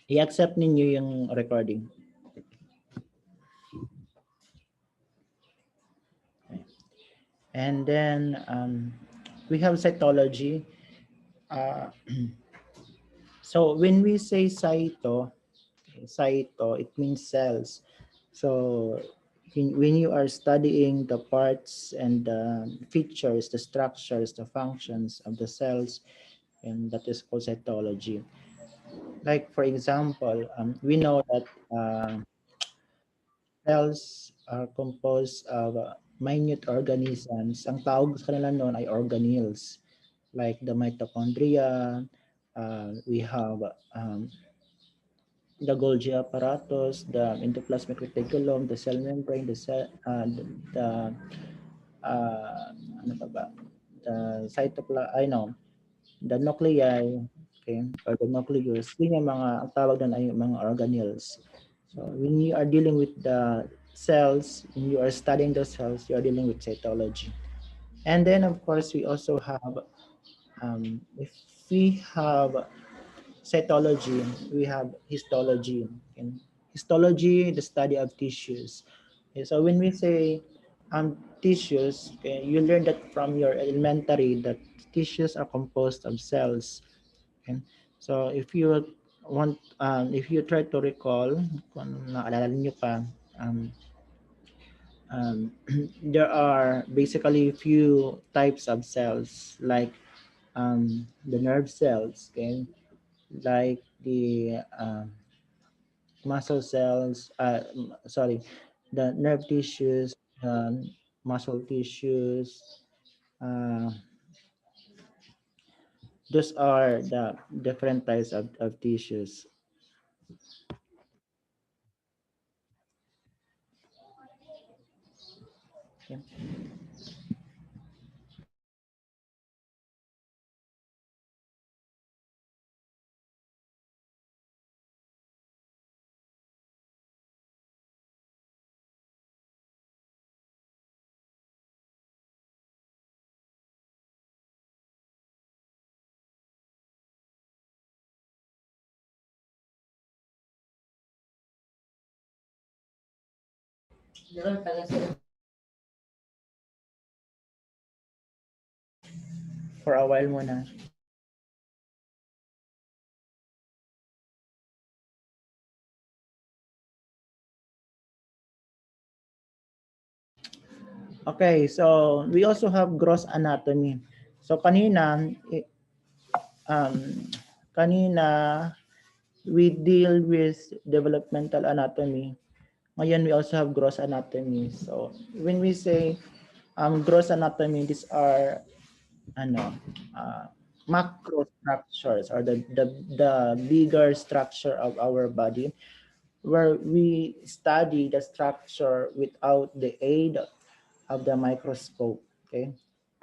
I-accept ninyo yung recording. Okay. And then we have cytology. So when we say cyto, it means cells. So when you are studying the parts and the features, the structures, the functions of the cells, and that is called cytology. Like for example, we know that cells are composed of minute organisms. Ang tawag sa kanila noon ay organelles. Like the mitochondria, we have the Golgi apparatus, the endoplasmic reticulum, the cell membrane, the cell, ano pa ba? The cytoplasm, the nuclei, okay, or the nucleus. Yun yung mga, ang tawag doon ay mga organelles. So when you are dealing with the cells, when you are studying the cells, you are dealing with cytology. And then of course we also have, if we have cytology, we have histology. Okay? Histology, the study of tissues. Okay, so when we say tissues, okay, you learn that from your elementary that tissues are composed of cells. Okay? So if you want, if you try to recall, kung naalala niyo pa, there are basically few types of cells, like the nerve cells, okay, like the muscle cells, the nerve tissues, muscle tissues. Those are the different types of tissues. Okay. For a while muna. Okay, so we also have gross anatomy. So kanina we deal with developmental anatomy. Ngayon we also have gross anatomy. So when we say gross anatomy, these are macro structures, or the bigger structure of our body, where we study the structure without the aid of the microscope. Okay,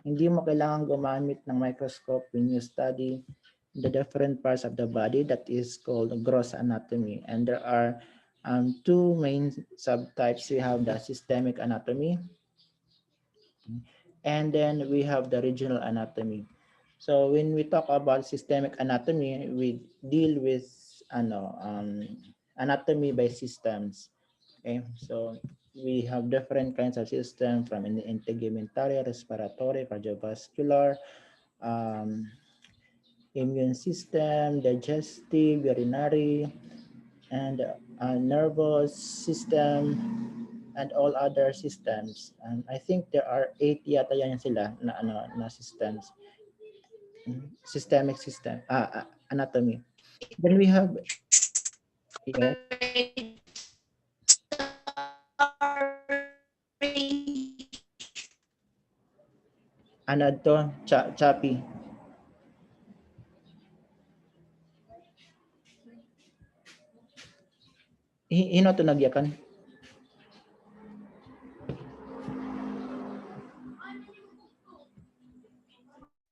hindi mo kailangan gumamit ng microscope when you study the different parts of the body. That is called gross anatomy. And there are two main subtypes. We have the systemic anatomy, and then we have the regional anatomy. So when we talk about systemic anatomy, we deal with anatomy by systems. Okay, so we have different kinds of systems, from integumentary, respiratory, cardiovascular, immune system, digestive, urinary, and nervous system, and all other systems. And I think there are 8 yata yan sila na systems. Systemic system, anatomy. Then we have, yes. Ano to? Chappy. Hino to nagyakan?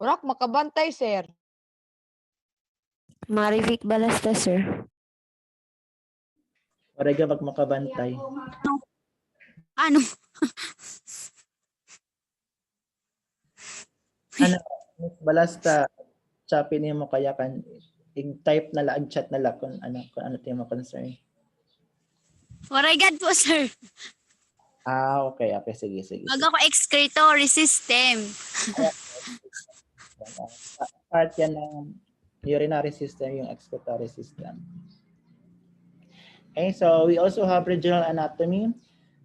Urak, makabantay, sir. Marivic Balasta, sir. Para ka makabantay. Ano? Ano, balasta, chappy niya mo kaya kan i-type na lang, chat na lang kung ano tayo mo concern. Foragad po, sir. Okay, sige. Bago ko excretory system. Part yan ng urinary system, yung excretory system. Okay, so we also have regional anatomy,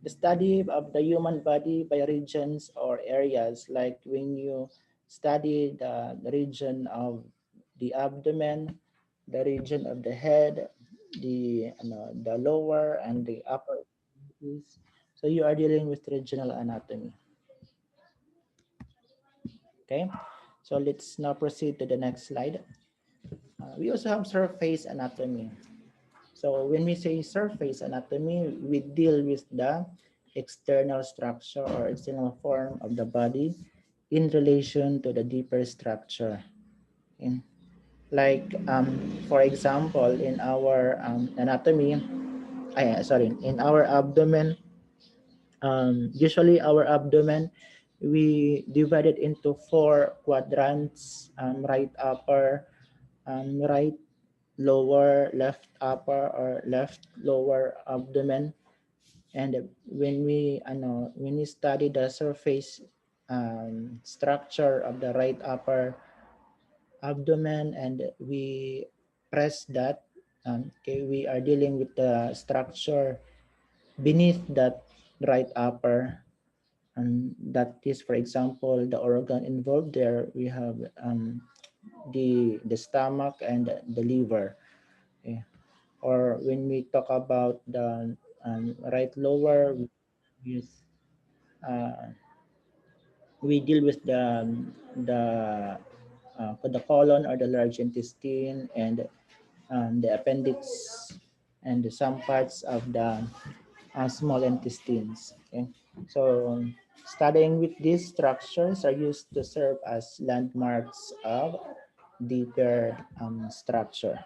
the study of the human body by regions or areas, like when you study the region of the abdomen, the region of the head, the lower and the upper extremities. So you are dealing with regional anatomy. Okay, so let's now proceed to the next slide. We also have surface anatomy. So when we say surface anatomy, we deal with the external structure or external form of the body in relation to the deeper structure. Okay? Like, for example, in our anatomy, in our abdomen, usually our abdomen, we divide it into 4 quadrants, right upper, right lower, left upper, or left lower abdomen. And when we study the surface structure of the right upper abdomen and we press that, okay, we are dealing with the structure beneath that right upper, and that is, for example, the organ involved there. We have the stomach and the liver. Okay. Or when we talk about the right lower, uh, we deal with the colon or the large intestine and the appendix and some parts of the small intestines. Okay, so studying with these structures are used to serve as landmarks of deeper structure.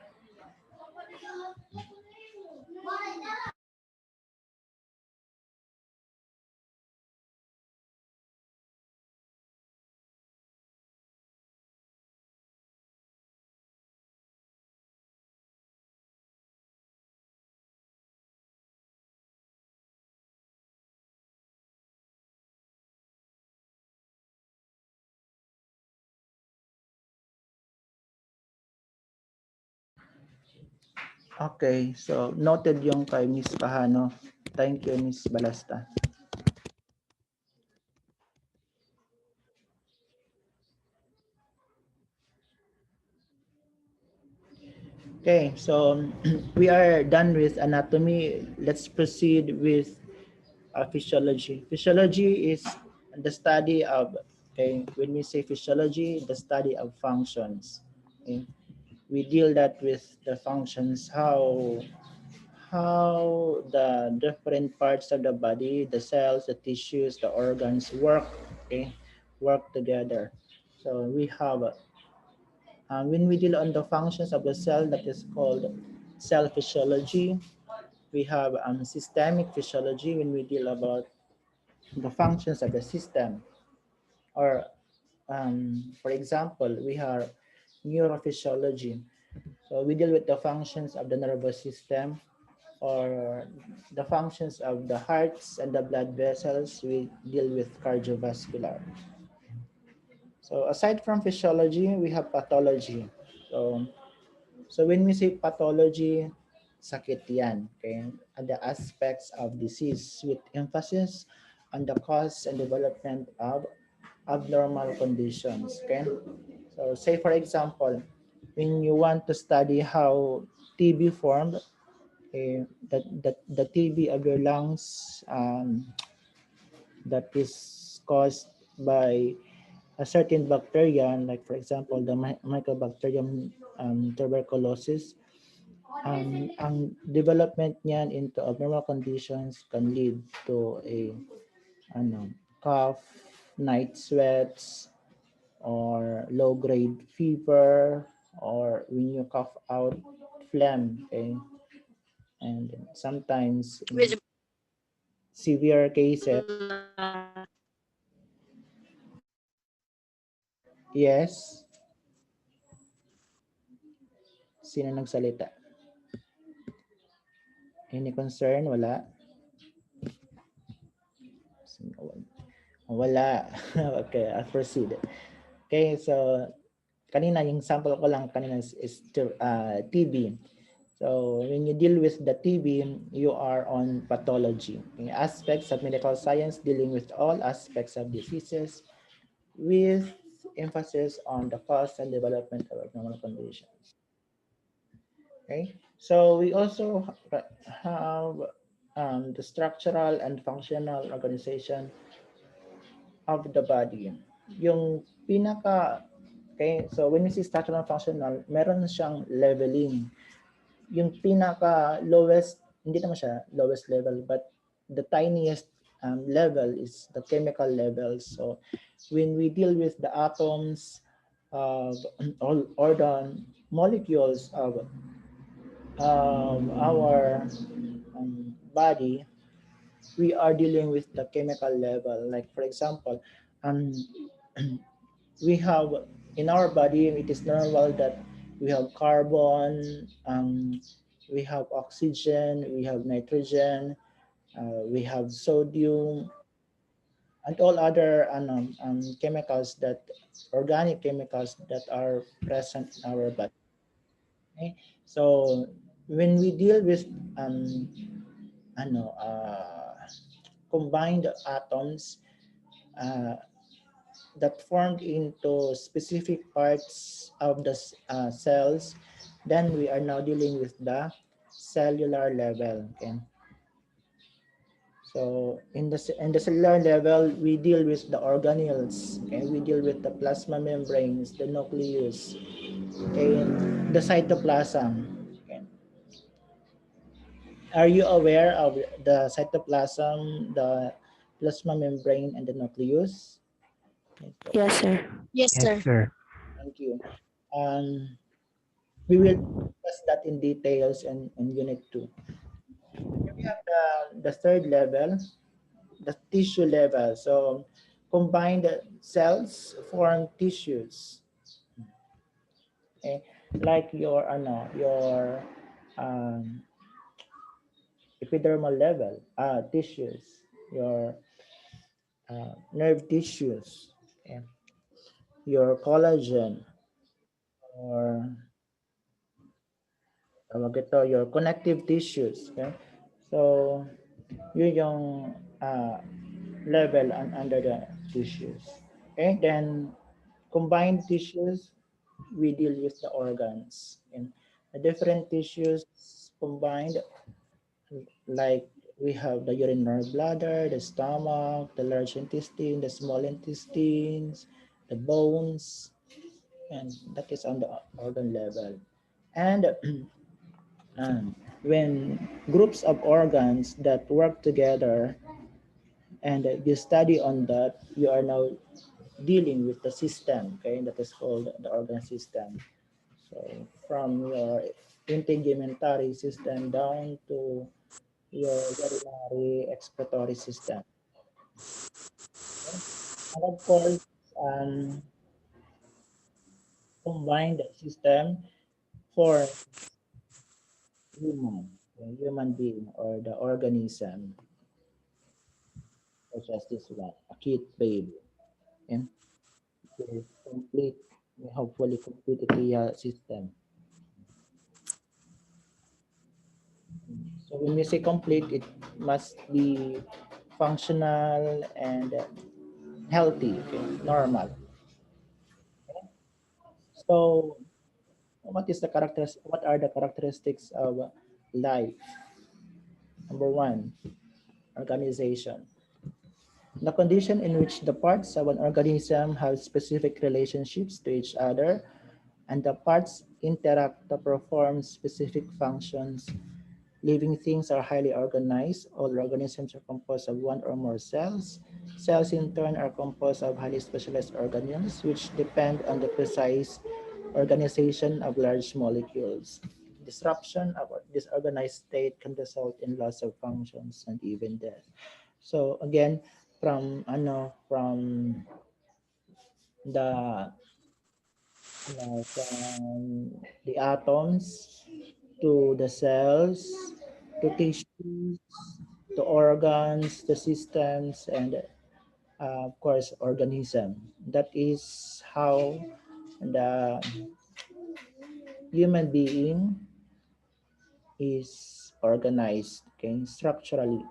Okay, so noted yung kay Miss Pahano. Thank you, Miss Balasta. Okay, so we are done with anatomy. Let's proceed with physiology. Physiology is the study of, okay, when we say physiology, the study of functions. Okay? We deal that with the functions, how the different parts of the body, the cells, the tissues, the organs work, okay, work together. So we have when we deal on the functions of the cell, that is called cell physiology. We have systemic physiology when we deal about the functions of the system. Or for example, we have neurophysiology. So we deal with the functions of the nervous system or the functions of the hearts and the blood vessels. We deal with cardiovascular. So aside from physiology, we have pathology. So when we say pathology, sakit yan, okay? And the aspects of disease with emphasis on the cause and development of abnormal conditions, okay? So say for example, when you want to study how TB formed, okay, the TB of your lungs that is caused by a certain bacteria, like for example, the Mycobacterium tuberculosis, ang development niyan into abnormal conditions can lead to a cough, night sweats, or low-grade fever, or when you cough out phlegm, okay? And sometimes in severe cases, yes. Sino nagsalita? Any concern? Wala? Wala. Okay, I'll proceed. Okay, so kanina yung sample ko lang kanina is TB. So when you deal with the TB, you are on pathology. Okay, aspects of medical science dealing with all aspects of diseases with emphasis on the cause and development of abnormal conditions. Okay, so we also have the structural and functional organization of the body. Yung pinaka, okay, so when we see structural and functional, meron siyang leveling. Yung pinaka lowest, hindi naman siya lowest level, but the tiniest level is the chemical level. So when we deal with the atoms of or the molecules of our body, we are dealing with the chemical level. Like for example, we have in our body, it is normal that we have carbon, we have oxygen, we have nitrogen, we have sodium, and all other chemicals that organic chemicals that are present in our body. Okay? So when we deal with combined atoms that formed into specific parts of the cells, then we are now dealing with the cellular level. Okay. So in the cellular level, we deal with the organelles. Okay, we deal with the plasma membranes, the nucleus, okay, the cytoplasm. Okay. Are you aware of the cytoplasm, the plasma membrane, and the nucleus? Yes, sir. Yes, sir. Thank you. We will discuss that in details in Unit 2. We have the third level, the tissue level. So combined cells form tissues. Okay? Like your epidermal level, tissues, your nerve tissues, okay? Your collagen, or your connective tissues. Okay? So yun yung level under the tissues. Okay, then combined tissues, we deal with the organs. And the different tissues combined, like we have the urinary bladder, the stomach, the large intestine, the small intestines, the bones, and that is on the organ level. And when groups of organs that work together and you study on that, you are now dealing with the system, okay, that is called the organ system. So from your integumentary system down to your urinary excretory system. Okay? And of course, combined system for human being or the organism, such as this one, a cute baby. And complete, hopefully complete the system. So when we say complete, it must be functional and healthy, okay, normal. Okay? So what are the characteristics of life? Number one, organization. The condition in which the parts of an organism have specific relationships to each other and the parts interact to perform specific functions. Living things are highly organized. All organisms are composed of one or more cells. Cells in turn are composed of highly specialized organelles which depend on the precise organization of large molecules. Disruption of this organized state can result in loss of functions and even death. So again, from the from the atoms to the cells, to tissues, to organs, to systems, and of course, organism. That is how the human being is organized, okay, structurally.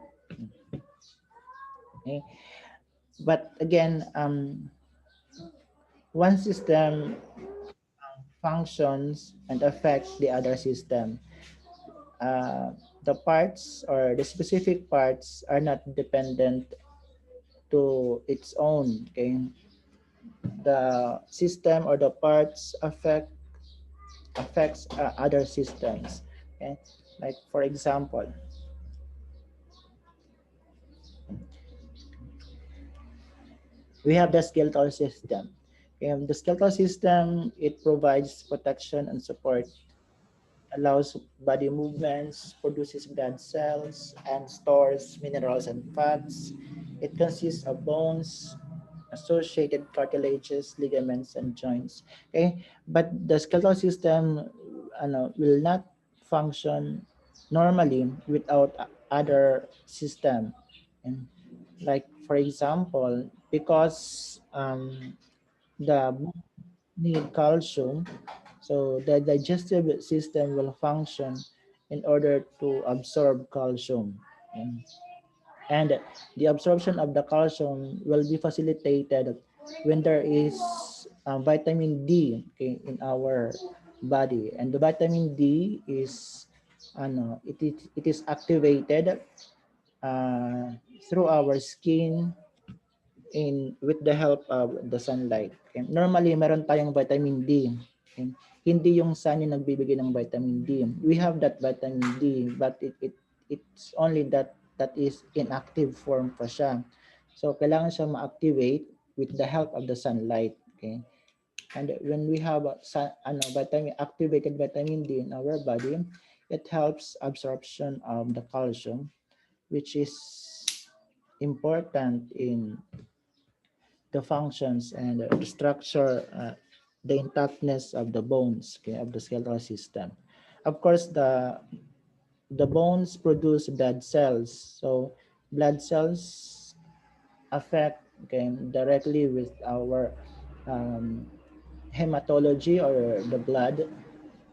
Okay? But again, one system functions and affects the other system. The parts or the specific parts are not dependent to its own. Okay, the system or the parts affects other systems. Okay, like for example, we have the skeletal system. Okay, the skeletal system, it provides protection and support, allows body movements, produces blood cells, and stores minerals and fats. It consists of bones, associated cartilages, ligaments, and joints. Okay, but the skeletal system will not function normally without other system. And like for example, because the need calcium, so the digestive system will function in order to absorb calcium. And the absorption of the calcium will be facilitated when there is vitamin D, okay, in our body. And the vitamin D is it is activated uh, through our skin in with the help of the sunlight. Okay. Normally, meron tayong vitamin D. Okay. Hindi yung sun yung nagbibigay ng vitamin D. We have that vitamin D, but it's only that is inactive form pa siya. So, kailangan siya ma-activate with the help of the sunlight. Okay. And when we have activated vitamin D in our body, it helps absorption of the calcium, which is important in the functions and the structure, the intactness of the bones, okay, of the skeletal system. Of course, the bones produce blood cells. So blood cells affect, okay, directly with our hematology or the blood.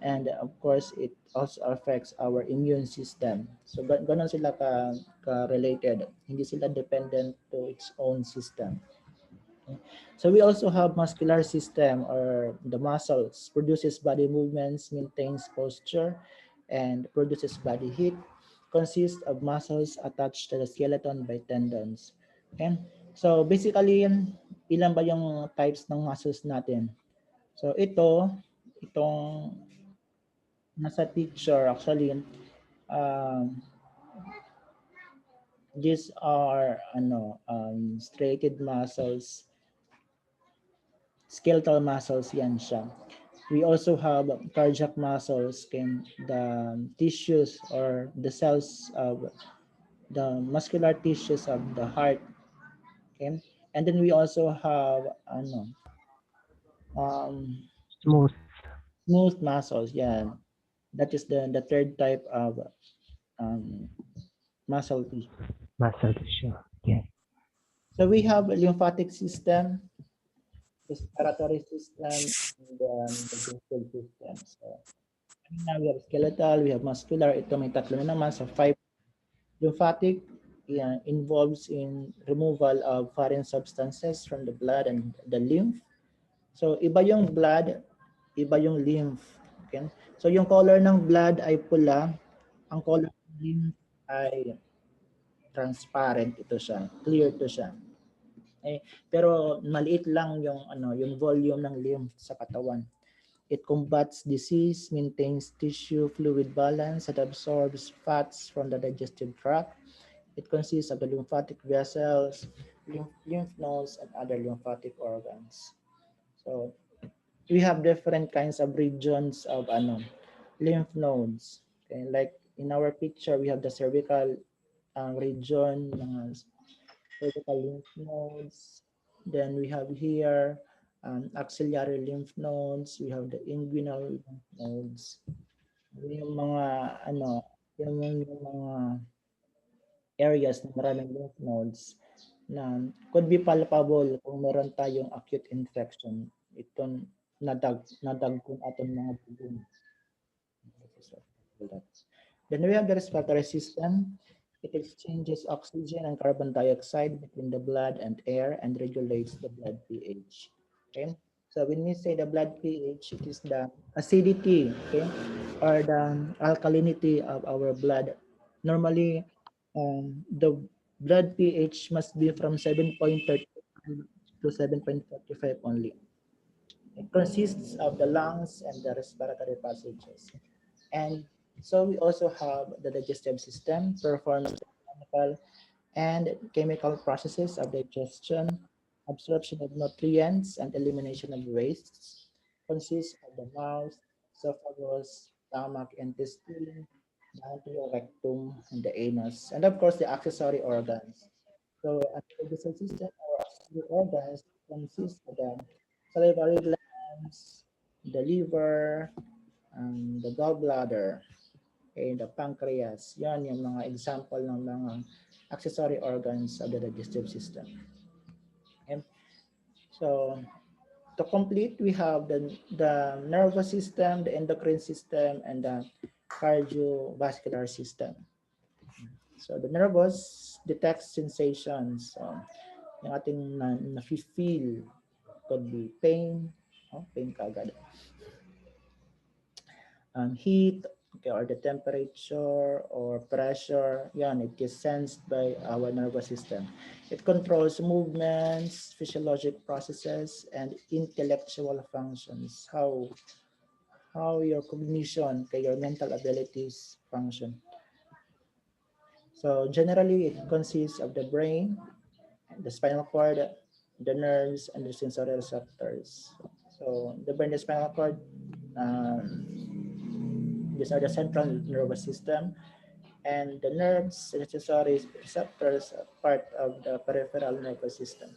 And of course, it also affects our immune system. So ganon sila ka-related. Hindi sila dependent to its own system. So we also have muscular system, or the muscles produces body movements, maintains posture, and produces body heat. Consists of muscles attached to the skeleton by tendons. Okay? So basically, ilan ba yung types ng muscles natin? So itong nasa picture actually, these are striated muscles, skeletal muscles yan siya. We also have cardiac muscles, the tissues or the cells of the muscular tissues of the heart. Okay? And then we also have Smooth smooth muscles. Yeah, that is the third type of muscle tissue. muscle tissue. Yes. So we have a lymphatic system, respiratory system, and the digestive system. So now we have skeletal, we have muscular. Ito may tatlo na naman. So 5. Lymphatic involves in removal of foreign substances from the blood and the lymph. So iba yung blood, iba yung lymph. Okay? So yung color ng blood ay pula, ang color ng lymph ay transparent ito siya, clear to siya. Okay? Pero maliit lang yung volume ng lymph sa katawan. It combats disease, maintains tissue fluid balance, and absorbs fats from the digestive tract. It consists of the lymphatic vessels, lymph nodes, and other lymphatic organs. So we have different kinds of regions of lymph nodes. Okay, like in our picture, we have the cervical region, cervical lymph nodes. Then we have here axillary lymph nodes, we have the inguinal lymph nodes. Yung mga ano, yung mga areas na maraming lymph nodes na could be palpable kung meron tayong acute infection. Ito nadagkon atong mga bubong. Then we have the respiratory system. It exchanges oxygen and carbon dioxide between the blood and air and regulates the blood pH. Okay. So when we say the blood pH, it is the acidity, okay, or the alkalinity of our blood. Normally, the blood pH must be from 7.30 to 7.45 only. It consists of the lungs and the respiratory passages. And so we also have the digestive system, performs chemical and chemical processes of digestion, absorption of nutrients, and elimination of wastes. Consists of the mouth, esophagus, stomach, intestine, down to your rectum, and the anus, and of course the accessory organs. So, a digestive system or accessory organs consists of the salivary glands, the liver, the gallbladder, okay, the pancreas. Yan yung mga example ng mga accessory organs of the digestive system. Okay. So, to complete, we have the nervous system, the endocrine system, and the cardiovascular system. So, the nervous detects sensations. So, yung ating na-feel could be pain, pain kagad. Heat, okay, or the temperature or pressure, yan, it is sensed by our nervous system. It controls movements, physiologic processes, and intellectual functions. How your cognition, okay, your mental abilities function. So generally, it consists of the brain, the spinal cord, the nerves, and the sensory receptors. So the brain, the spinal cord, these are the central nervous system, and the nerves and sensory receptors are part of the peripheral nervous system.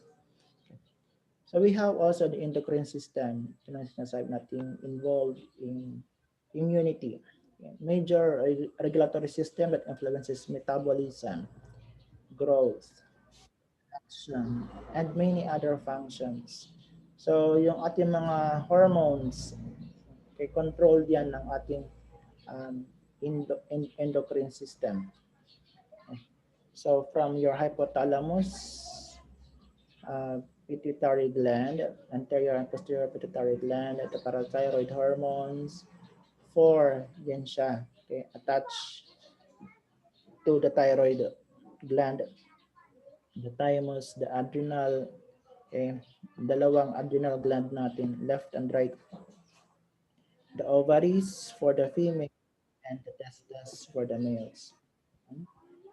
So we have also the endocrine system, sinasabi natin involved in immunity, major regulatory system that influences metabolism, growth, action, and many other functions. So yung ating mga hormones, okay, control yan ng ating endocrine system. So from your hypothalamus, pituitary gland, anterior and posterior pituitary gland, the parathyroid hormones, 4 yan siya, okay, attached to the thyroid gland, the thymus, the adrenal, okay, dalawang adrenal gland natin, left and right, the ovaries for the female, and the testes for the males.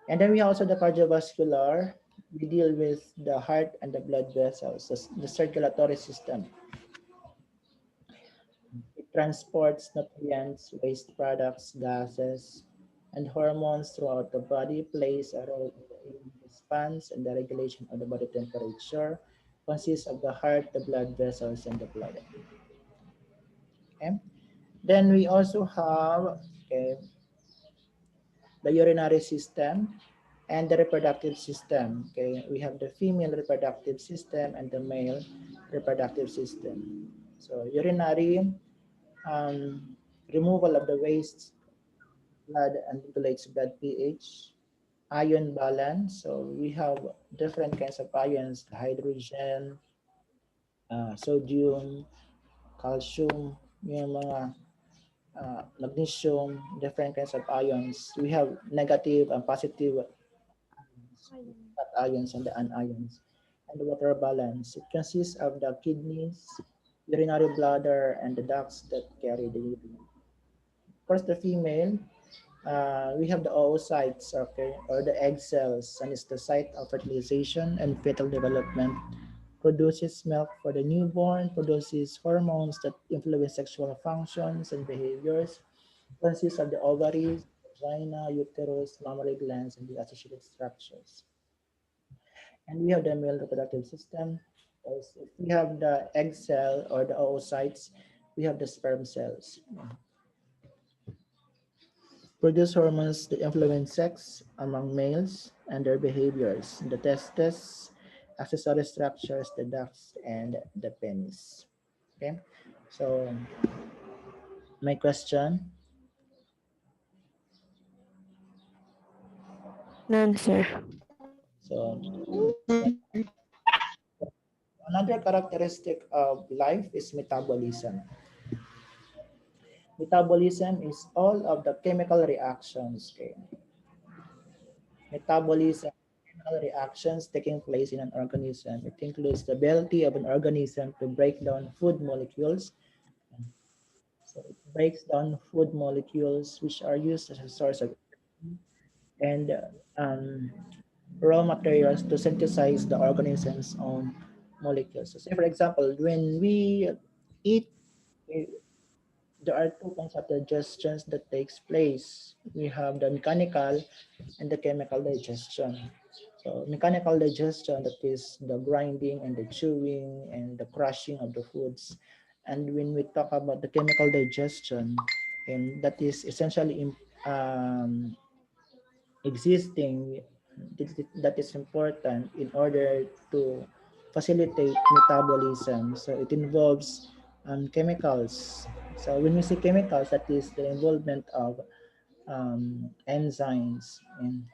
And then we also the cardiovascular. We deal with the heart and the blood vessels, the circulatory system. It transports nutrients, waste products, gases, and hormones throughout the body, plays a role in the immune response and the regulation of the body temperature, consists of the heart, the blood vessels, and the blood. Okay. Then we also have, okay, the urinary system and the reproductive system. Okay, we have the female reproductive system and the male reproductive system. So urinary, removal of the waste blood and regulates blood pH. Ion balance, so we have different kinds of ions, hydrogen, sodium, calcium, yung mga magnesium, different kinds of ions. We have negative and positive ions and the anions. And the water balance, it consists of the kidneys, urinary bladder, and the ducts that carry the urine. Of course, the female, we have the oocytes, okay, or the egg cells, and it's the site of fertilization and fetal development. Produces milk for the newborn, produces hormones that influence sexual functions and behaviors, consists of the ovaries, vagina, uterus, mammary glands, and the associated structures. And we have the male reproductive system, Because if we have the egg cell or the oocytes, we have the sperm cells. Produce hormones that influence sex among males and their behaviors. The testes, accessory structures, the ducts, and the penis. Okay, so my question. None, sir. So another characteristic of life is metabolism. Metabolism is all of the chemical reactions. Okay? Metabolism, chemical reactions taking place in an organism. It includes the ability of an organism to break down food molecules. So it breaks down food molecules which are used as a source of and raw materials to synthesize the organism's own molecules. So say for example, when we eat, eh, there are two kinds of digestions that takes place. We have the mechanical and the chemical digestion. So mechanical digestion, that is the grinding and the chewing and the crushing of the foods. And when we talk about the chemical digestion, and that is essentially existing, that is important in order to facilitate metabolism. So it involves chemicals. So when we say chemicals, that is the involvement of enzymes in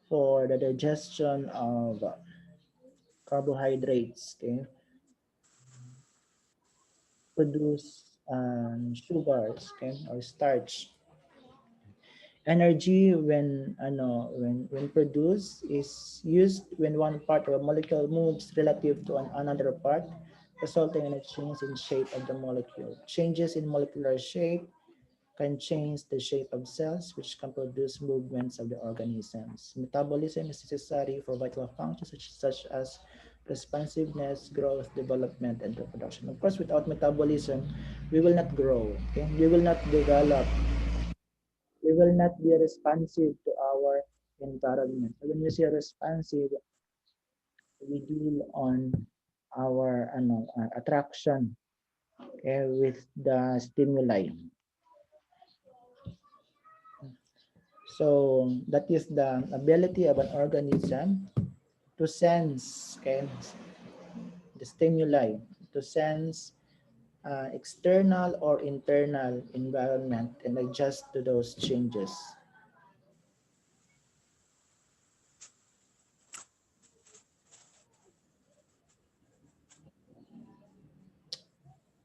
for the digestion of carbohydrates, okay, produce sugars, okay, or starch. Energy when produced is used when one part of a molecule moves relative to another part, resulting in a change in shape of the molecule. Changes in molecular shape can change the shape of cells, which can produce movements of the organisms. Metabolism is necessary for vital functions such as responsiveness, growth, development, and reproduction. Of course, without metabolism, we will not grow. Okay? We will not develop. We will not be responsive to our environment. So when we say responsive, we deal on our attraction, okay, with the stimuli. So that is the ability of an organism to sense, okay, the stimuli, to sense external or internal environment and adjust to those changes.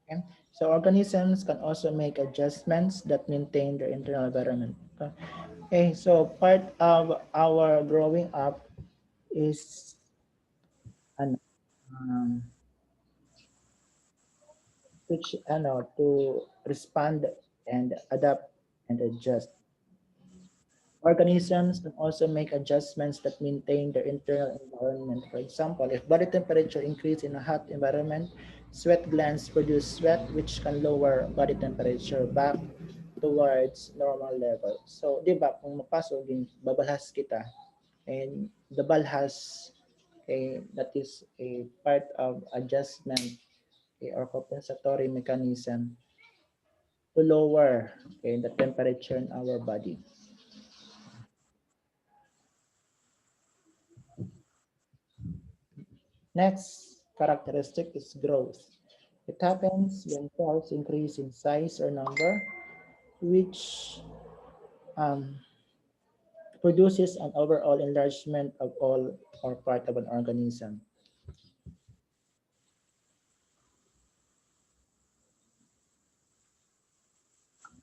Okay? So organisms can also make adjustments that maintain their internal environment. Okay, so part of our growing up is um, to respond and adapt and adjust. Organisms can also make adjustments that maintain their internal environment. For example, if body temperature increase in a hot environment, sweat glands produce sweat, which can lower body temperature back towards normal level. So, di ba, kung mapasok, babalhas kita, and the balhas, okay, that is a part of adjustment, okay, or compensatory mechanism to lower, okay, the temperature in our body. Next characteristic is growth. It happens when cells increase in size or number, which produces an overall enlargement of all or part of an organism.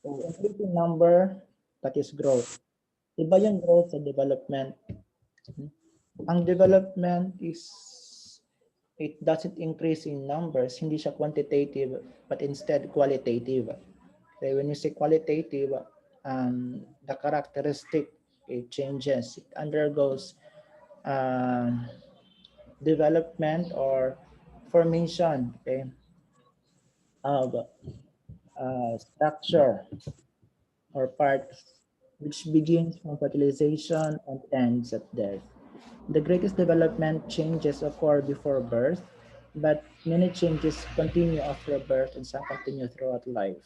So increasing number, that is growth. Iba yung growth sa development. Ang development is, it doesn't increase in numbers, hindi siya quantitative, but instead qualitative. Okay, when you say qualitative, the characteristic, it changes. It undergoes development or formation, okay, of structure or parts, which begins from fertilization and ends at death. The greatest development changes occur before birth, but many changes continue after birth and some continue throughout life.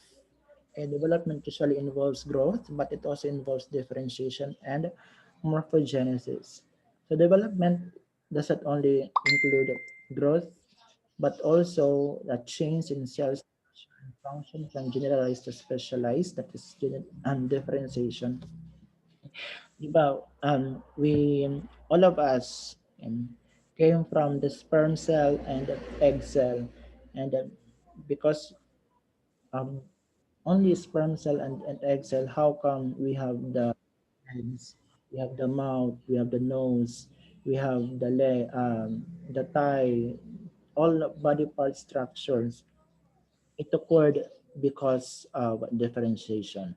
And development usually involves growth, but it also involves differentiation and morphogenesis. So development does not only include growth, but also a change in cell structure and function from generalized to specialized, that is differentiation. Diba, we, all of us came from the sperm cell and the egg cell, and because um, only sperm cell and egg cell, how come we have the hands, we have the mouth, we have the nose, we have the leg, the thigh, all body part structures? It occurred because of differentiation.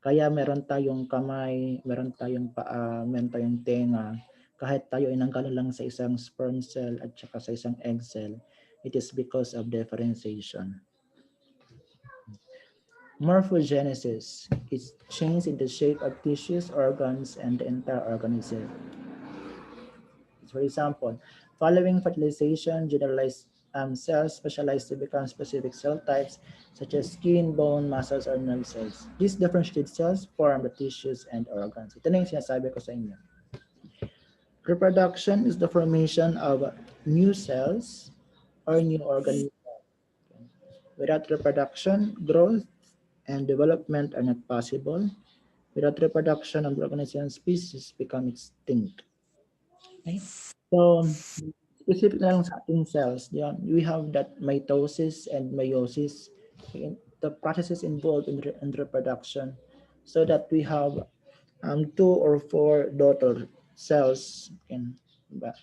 Kaya meron tayong kamay, meron tayong paa, meron tayong tenga. Kahit tayo ay nanggaling lang sa isang sperm cell at saka sa isang egg cell, it is because of differentiation. Morphogenesis is change in the shape of tissues, organs, and the entire organism. For example, following fertilization, generalized cells specialize to become specific cell types such as skin, bone, muscles, or nerve cells. These differentiated cells form the tissues and organs. Ito na yung sinasabi ko sa inyo. Reproduction is the formation of new cells or new organisms. Without reproduction, growth and development are not possible. Without reproduction, an organism and species become extinct. Okay? So, specific na lang sa ating cells, yan, we have that mitosis and meiosis, okay, the processes involved in reproduction, so that we have 2 or 4 daughter cells, and that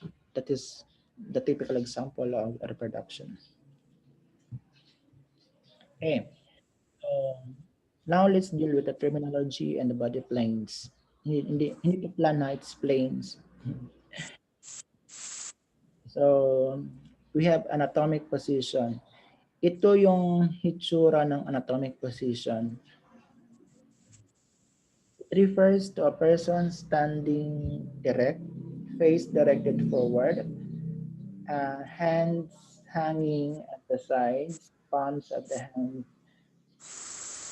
is the typical example of reproduction. Okay, so now let's deal with the terminology and the body planes. Hindi to plan na, it's planes. So, we have anatomic position. Ito yung hitsura ng anatomic position. It refers to a person standing erect, face directed forward, hands hanging at the sides, palms of the hands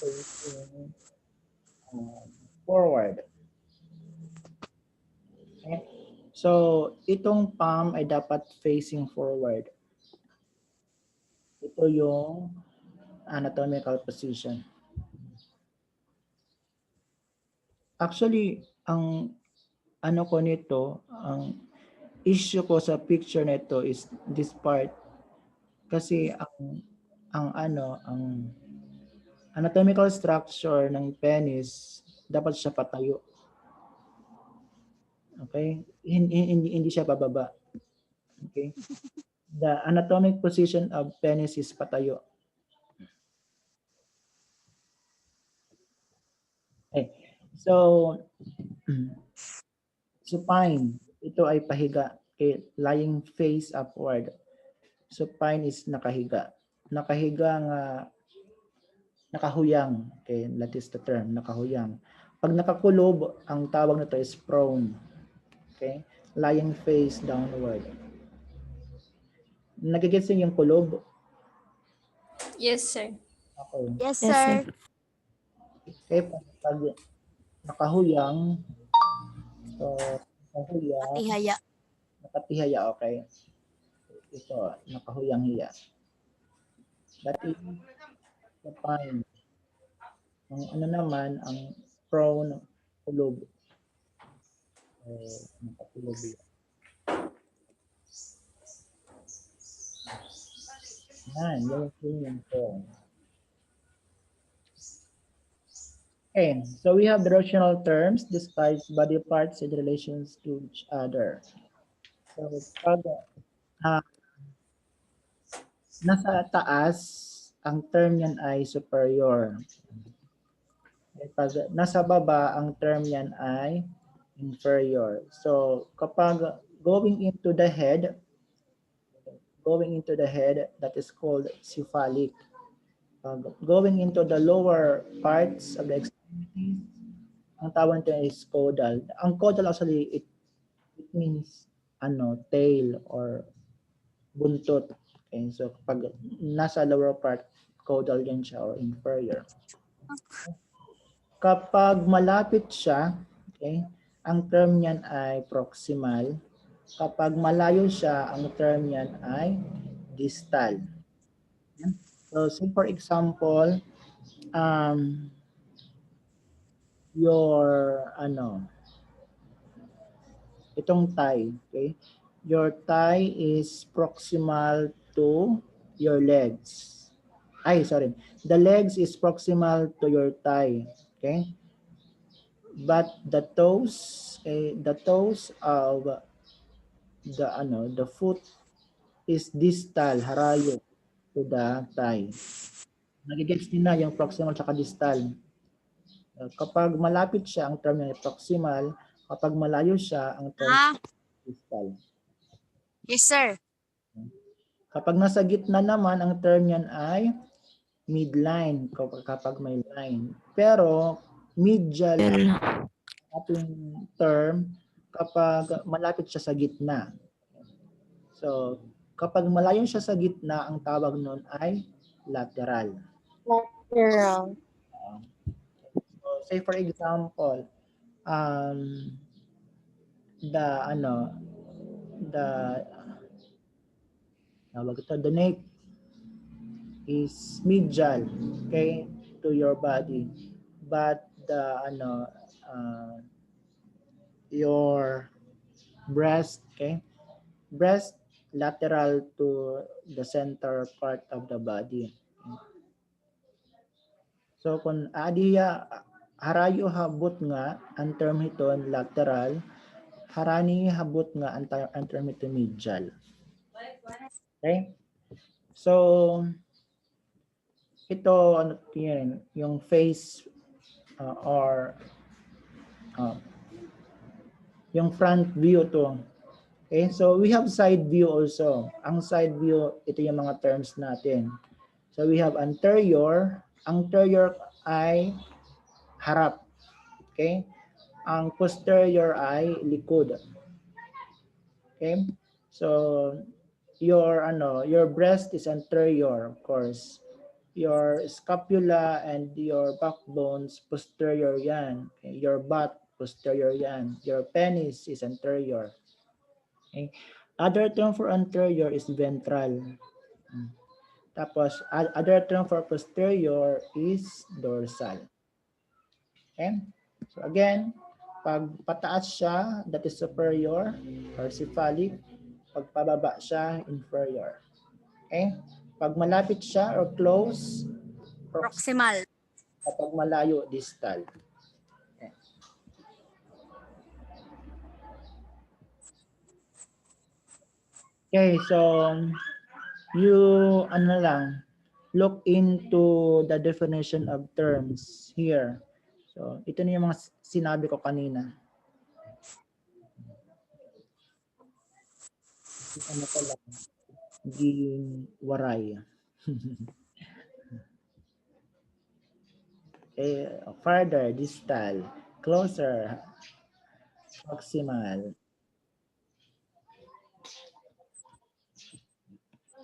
facing forward. Okay? So, itong palm ay dapat facing forward. Ito yung anatomical position. Actually, ang ano ko nito, ang issue ko sa picture nito is this part. Kasi ang anatomical structure ng penis dapat siya patayo. Okay? Hindi siya bababa. Okay? The anatomic position of penis is patayo. Okay. So, supine, ito ay pahiga. Okay, lying face upward. Supine is nakahiga. Nakahiga nga, nakahuyang. Okay, that is the term, nakahuyang. Pag nakakulob, ang tawag nito is prone. Okay, lying face downward. Nagigets yung kulob? Yes, sir. Okay. Yes, Yes, sir. Okay, pag nakahuyang, so nakahuyang, Patihaya. nakatihaya, okay. Ito, nakahuyang hiya. That is supine. Ang ano naman, ang prone, kulob. Nakakulob yan. Yan yung prone. Okay, so we have the rational terms describes body parts in relations to each other. So pag nasa taas, ang term yan ay superior. Pag nasa baba, ang term yan ay inferior. So kapag going into the head, that is called cephalic. Going into the lower parts of the extremities, ang tawag nito is caudal. Ang caudal actually, it means tail or buntot. Okay, so kapag nasa lower part, caudal yan siya or inferior. Kapag malapit siya, okay, ang term niyan ay proximal. Kapag malayo siya, ang term niyan ay distal. So, say for example, your itong thigh, okay? Your thigh is proximal to your legs. Ay, sorry. The legs is proximal to your thigh, okay? But the toes of the foot is distal, harayo to the thigh. Nagigets din na yung proximal at distal. Kapag malapit siya, ang term niya ay proximal. Kapag malayo siya, ang term Ah, distal. yes, sir. Kapag nasa gitna naman, ang term niyan ay midline kapag may line. Pero medial ang ating term kapag malapit siya sa gitna. So, kapag malayo siya sa gitna, ang tawag nun ay lateral. Lateral. So, say for example, the nape is medial, okay, to your body, but your breast, okay, breast lateral to the center part of the body. So kung adiya harayo habot nga ang term hiton lateral, harani habot nga ang term hiton medial. Okay? So ito ano yan, yung face yung front view to. Okay, so we have side view also. Ang side view, ito yung mga terms natin. So we have anterior. Anterior ay harap. Okay? Ang posterior ay likod. Okay? So your breast is anterior, of course. Your scapula and your backbones posterior yan. Okay? Your butt posterior yan. Your penis is anterior. Okay. Other term for anterior is ventral. Tapos, other term for posterior is dorsal. Okay? So again, pag pataas siya, that is superior or cephalic. Pag pababa siya, inferior. Okay? Pag malapit siya or close, Proximal. kapag malayo, distal. Okay, so you look into the definition of terms here. So ito na yung mga sinabi ko kanina. Ano pala? Ging waray. Okay, farther, distal, closer, proximal.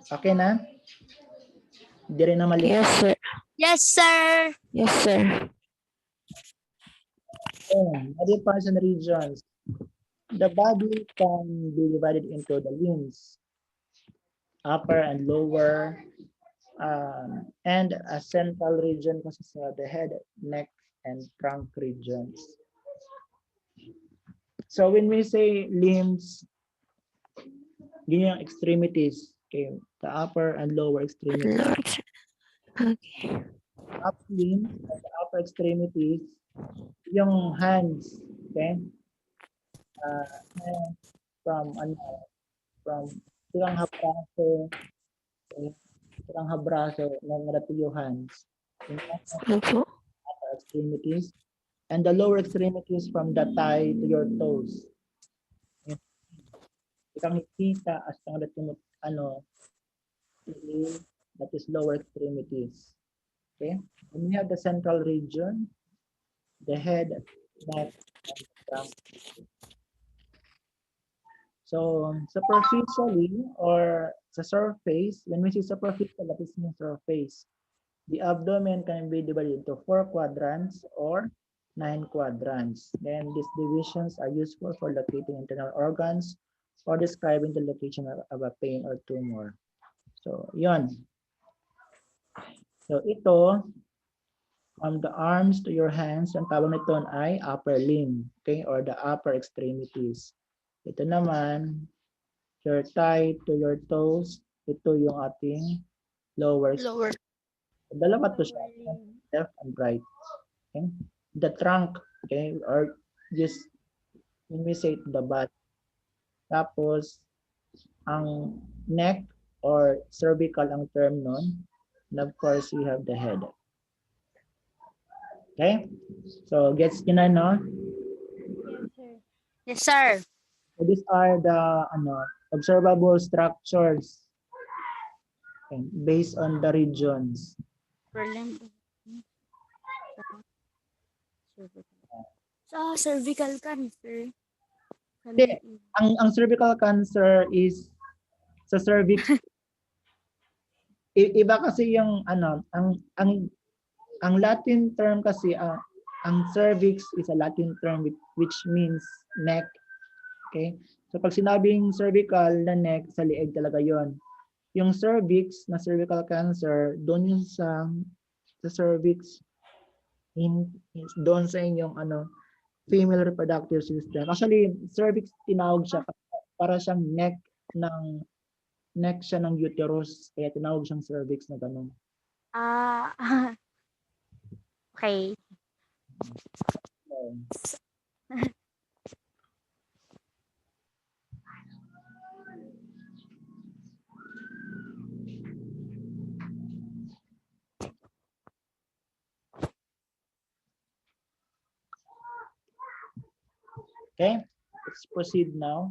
Okay na? Hindi rin na mali. Yes, sir. Yes, sir. Yes, sir. Body parts and regions. The body can be divided into the limbs, upper and lower, and a central region consists of the head, neck, and trunk regions. So when we say limbs, yun yung extremities. Okay, the upper and lower extremities. Lord. Okay. Up limbs and the upper extremities, yung hands, okay? From tirang habraso, okay? Tirang habraso, yung hands. Yung Opo. upper extremities, and the lower extremities from the thigh to your toes. Ikang kita as ang that is lower extremities. Okay, and we have the central region, the head, neck, and trunk. So superficially or Sa surface, when we say superficial, that is mean surface. The abdomen can be divided into 4 quadrants or 9 quadrants. Then these divisions are useful for locating internal organs or describing the location of a pain or tumor. So, yon. So, ito, from the arms to your hands, ang tawag nito ay upper limb, okay, or the upper extremities. Ito naman, your thigh to your toes, ito yung ating lower. Dalawa to siya, left and right. Okay? The trunk, okay, or just when we say the butt. Tapos, ang neck or cervical ang term nun. And of course, we have the head. Okay? So, gets nyo na, no? Yes, sir. So, these are the observable structures, okay, based on the regions. So, cervical cancer. Hindi. Ang cervical cancer is sa cervix. Iba kasi yung ang Latin term kasi ang cervix is a Latin term which means neck. Okay? So pag sinabing cervical na neck, sa lieg talaga 'yon. Yung cervix na cervical cancer, doon yung sa cervix doon sa inyong female reproductive system. Actually, cervix tinawag siya para siyang neck siya ng uterus, kaya tinawag siyang cervix na gano'n. Okay. Okay, let's proceed now.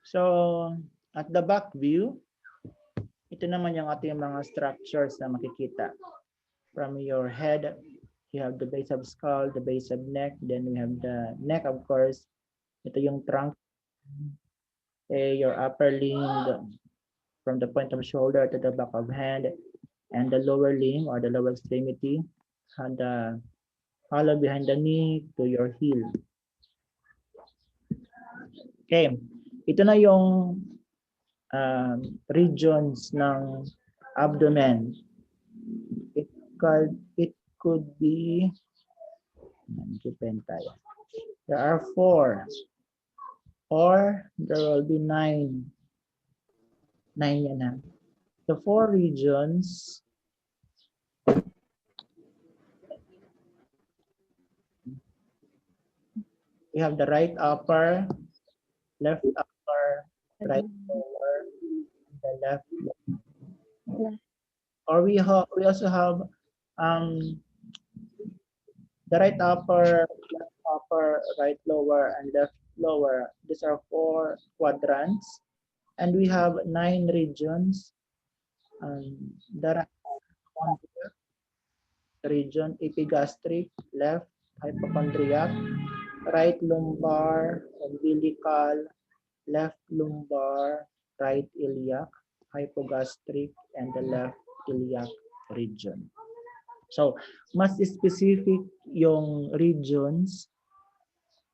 So, at the back view, ito naman yung ating mga structures na makikita. From your head, you have the base of skull, the base of neck, then we have the neck, of course. Ito yung trunk, your upper limb, from the point of shoulder to the back of hand, and the lower limb or the lower extremity, and the hollow behind the knee to your heel. Okay, ito na yung regions ng abdomen. It could be, there are 4 or there will be 9. 9 yan ha. The 4 regions we have the right upper, left upper, right lower, and the left lower. Or we also have the right upper, left upper, right lower, and left lower. These are 4 quadrants, and we have 9 regions. The region epigastric, left hypochondriac, right lumbar, umbilical, left lumbar, right iliac, hypogastric, and the left iliac region. So, mas specific yung regions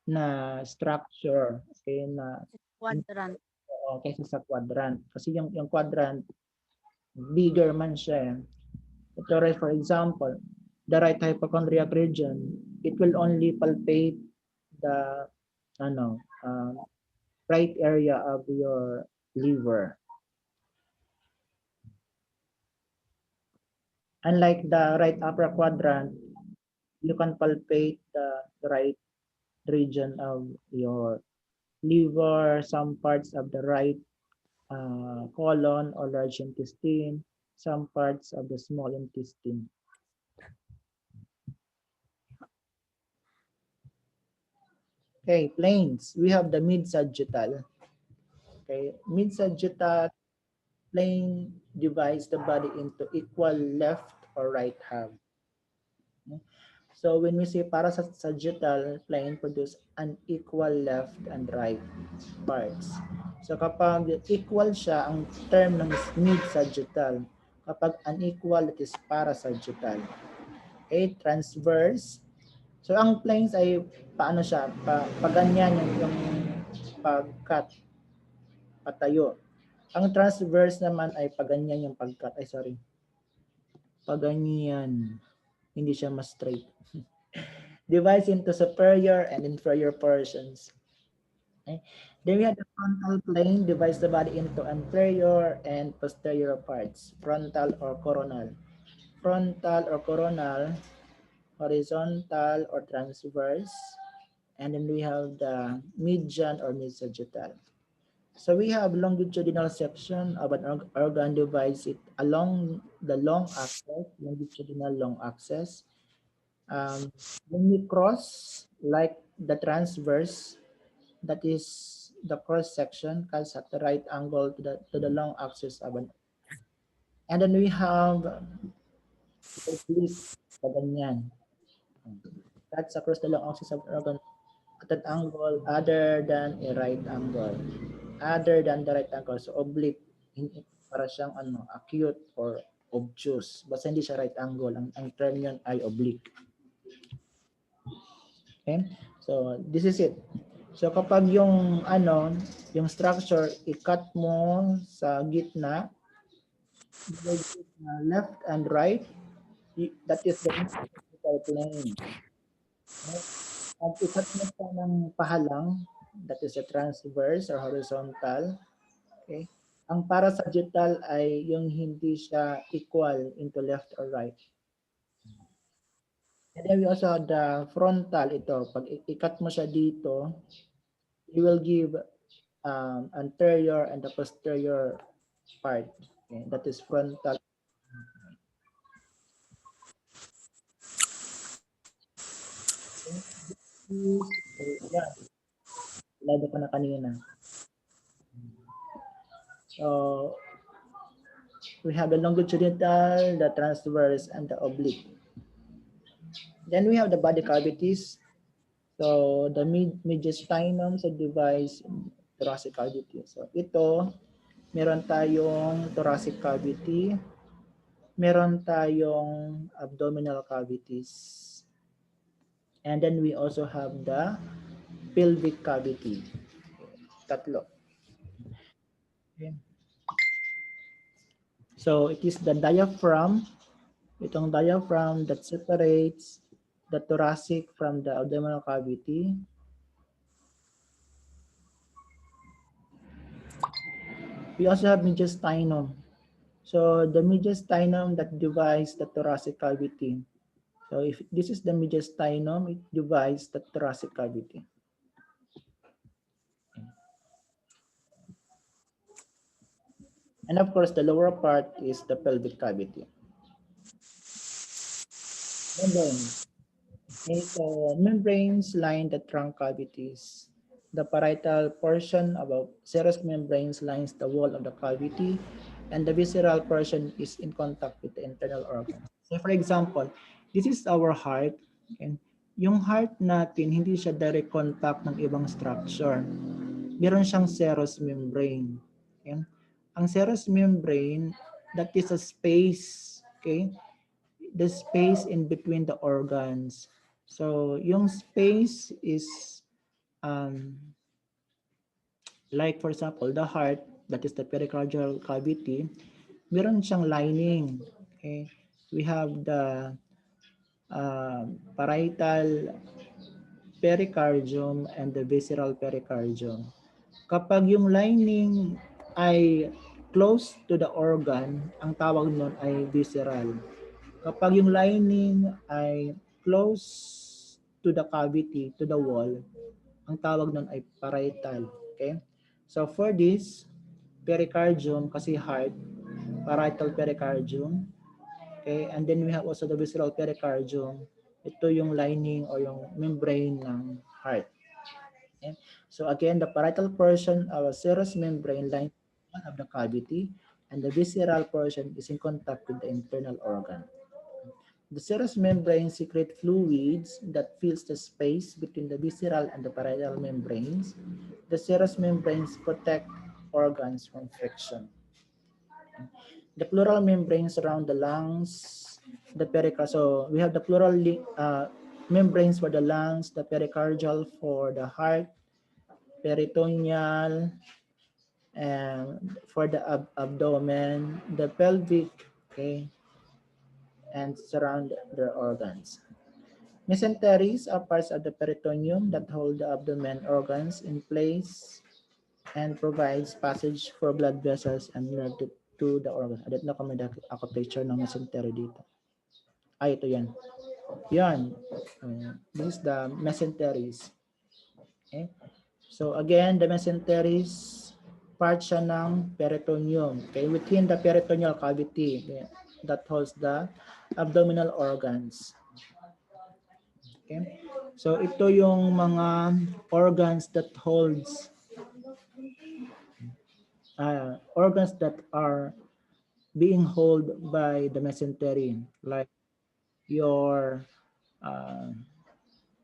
na structure, okay, na Quadrant. kaysa sa quadrant. Kasi yung quadrant, bigger man siya. Ito, right, for example, the right hypochondriac region, it will only palpate the right area of your liver. Unlike the right upper quadrant, you can palpate the right region of your liver, some parts of the right colon or large intestine, some parts of the small intestine. Okay, planes. We have the mid-sagittal. Okay, mid-sagittal plane divides the body into equal left or right half. So when we say parasagittal plane produce unequal left and right parts. So kapag equal siya, ang term ng mid-sagittal. Kapag unequal, it is parasagittal. Okay, transverse. So ang planes ay paano siya? Paganyan yung pag-cut, patayo. Ang transverse naman ay paganyan yung pag-cut. Ay, sorry. Paganyan. Hindi siya mas straight. Divides into superior and inferior portions. Okay. Then we have the frontal plane, divides the body into anterior and posterior parts, frontal or coronal. Frontal or coronal, horizontal or transverse, and then we have the median or mid-sagittal. So we have longitudinal section of an organ divides it along the long axis, longitudinal long axis. When we cross, like the transverse, that is the cross section, cuts at the right angle to the long axis of an. And then we have oblique, ganyan. Cuts across the long axis of an organ at an angle other than a right angle. Other than the right angle. So oblique, para siyang acute or obtuse. Basta hindi siya right angle. Ang term yun ay oblique. Okay? So this is it. So kapag yung yung structure i-cut mo sa gitna, left and right, that is the vertical plane. Okay? At i-cut mo sa ng pahalang, that is a transverse or horizontal. Okay? Ang parasagittal ay yung hindi siya equal into left or right. And then we also have the frontal, ito. Pag i-cut mo siya dito, you will give anterior and the posterior part. Okay? That is frontal. Yeah. Lado ko na kanina. So, we have the longitudinal, the transverse, and the oblique. Then we have the body cavities. So, the mediastinum divides thoracic cavity. So, ito, meron tayong thoracic cavity, meron tayong abdominal cavities. And then we also have the pelvic cavity. Tatlo. Okay. So it is the diaphragm, itong diaphragm that separates the thoracic from the abdominal cavity. We also have mediastinum. So the mediastinum that divides the thoracic cavity. So if this is the mediastinum, it divides the thoracic cavity. And of course, the lower part is the pelvic cavity. Membranes. Okay, so membranes line the trunk cavities. The parietal portion about serous membranes lines the wall of the cavity, and the visceral portion is in contact with the internal organs. So for example, this is our heart. Okay? Yung heart natin, hindi siya direct contact ng ibang structure. Meron siyang serous membrane. Okay? Ang serous membrane, that is a space, okay? The space in between the organs. So, yung space is like for example, the heart, that is the pericardial cavity, meron siyang lining. Okay? We have the parietal pericardium and the visceral pericardium. Kapag yung lining ay close to the organ, ang tawag nun ay visceral. Kapag yung lining ay close to the cavity, to the wall, ang tawag nun ay parietal. Okay? So for this, pericardium, kasi heart, parietal pericardium. Okay? And then we have also the visceral pericardium. Ito yung lining or yung membrane ng heart. Okay? So again, the parietal portion of a serous membrane lines of the cavity, and the visceral portion is in contact with the internal organ. The serous membrane secrete fluids that fills the space between the visceral and the parietal membranes. The serous membranes protect organs from friction. The pleural membrane surround the lungs, the pericardium. So we have the pleural membranes for the lungs, the pericardial for the heart, peritoneal, and for the abdomen, the pelvic, okay, and surround the organs. Mesenteries are parts of the peritoneum that hold the abdomen organs in place and provides passage for blood vessels and blood to the organ. I don't know kung may ako picture ng mesentery dito. Ay, ito yan. Yan. This is the mesenteries. Okay. So again, the mesenteries, part siya ng peritoneum. Okay. Within the peritoneal cavity, okay, that holds the abdominal organs. Okay. So ito yung mga organs that holds organs that are being held by the mesentery, like your